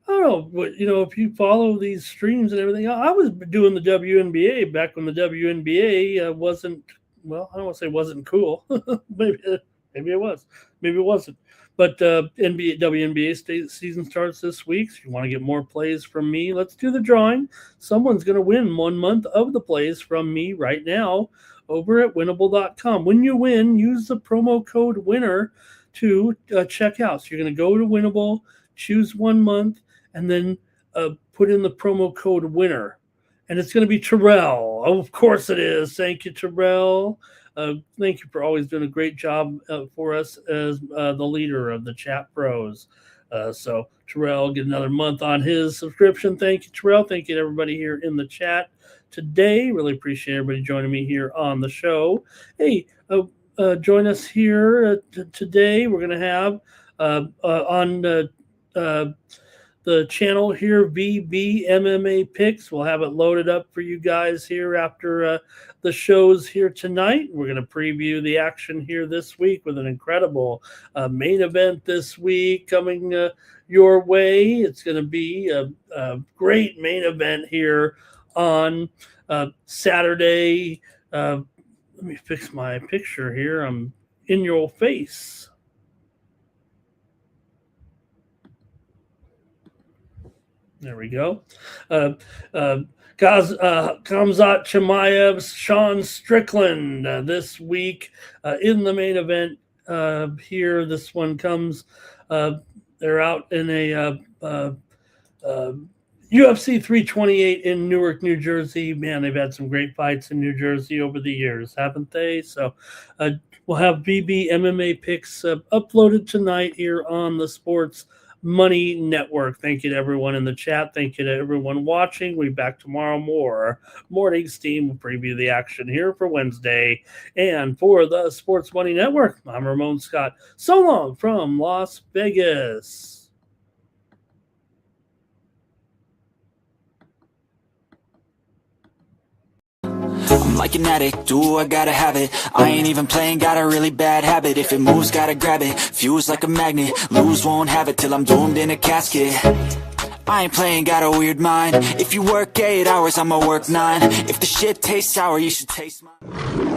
know, but, if you follow these streams and everything, I was doing the WNBA back when the WNBA wasn't, well, I don't want to say wasn't cool. Maybe it was. Maybe it wasn't. But WNBA season starts this week. So if you want to get more plays from me, let's do the drawing. Someone's going to win 1 month of the plays from me right now over at winnable.com. When you win, use the promo code WINNER to check out. So you're going to go to Winnable, choose 1 month, and then put in the promo code WINNER. And it's going to be Terrell. Oh, of course it is. Thank you, Terrell. Thank you for always doing a great job for us as the leader of the Chat Pros. So Terrell, get another month on his subscription. Thank you, Terrell. Thank you to everybody here in the chat today. Really appreciate everybody joining me here on the show. Hey, join us here today. We're going to have on the channel here, VB MMA Picks. We'll have it loaded up for you guys here after the shows here tonight. We're going to preview the action here this week with an incredible main event this week coming your way. It's going to be a great main event here on Saturday. Let me fix my picture here. I'm in your face. There we go. Khamzat Chimaev, Sean Strickland this week in the main event here. This one comes. They're out in a UFC 328 in Newark, New Jersey. Man, they've had some great fights in New Jersey over the years, haven't they? So we'll have BB MMA picks uploaded tonight here on the Sports Money Network. Thank you to everyone in the chat. Thank you to everyone watching. We'll be back tomorrow. More Morning Steam will preview the action here for Wednesday. And for the Sports Money Network, I'm Ramon Scott. So long from Las Vegas. I'm like an addict, do I gotta have it. I ain't even playing, got a really bad habit. If it moves, gotta grab it, fuse like a magnet. Lose, won't have it till I'm doomed in a casket. I ain't playing, got a weird mind. If you work 8 hours, I'ma work 9. If the shit tastes sour, you should taste mine.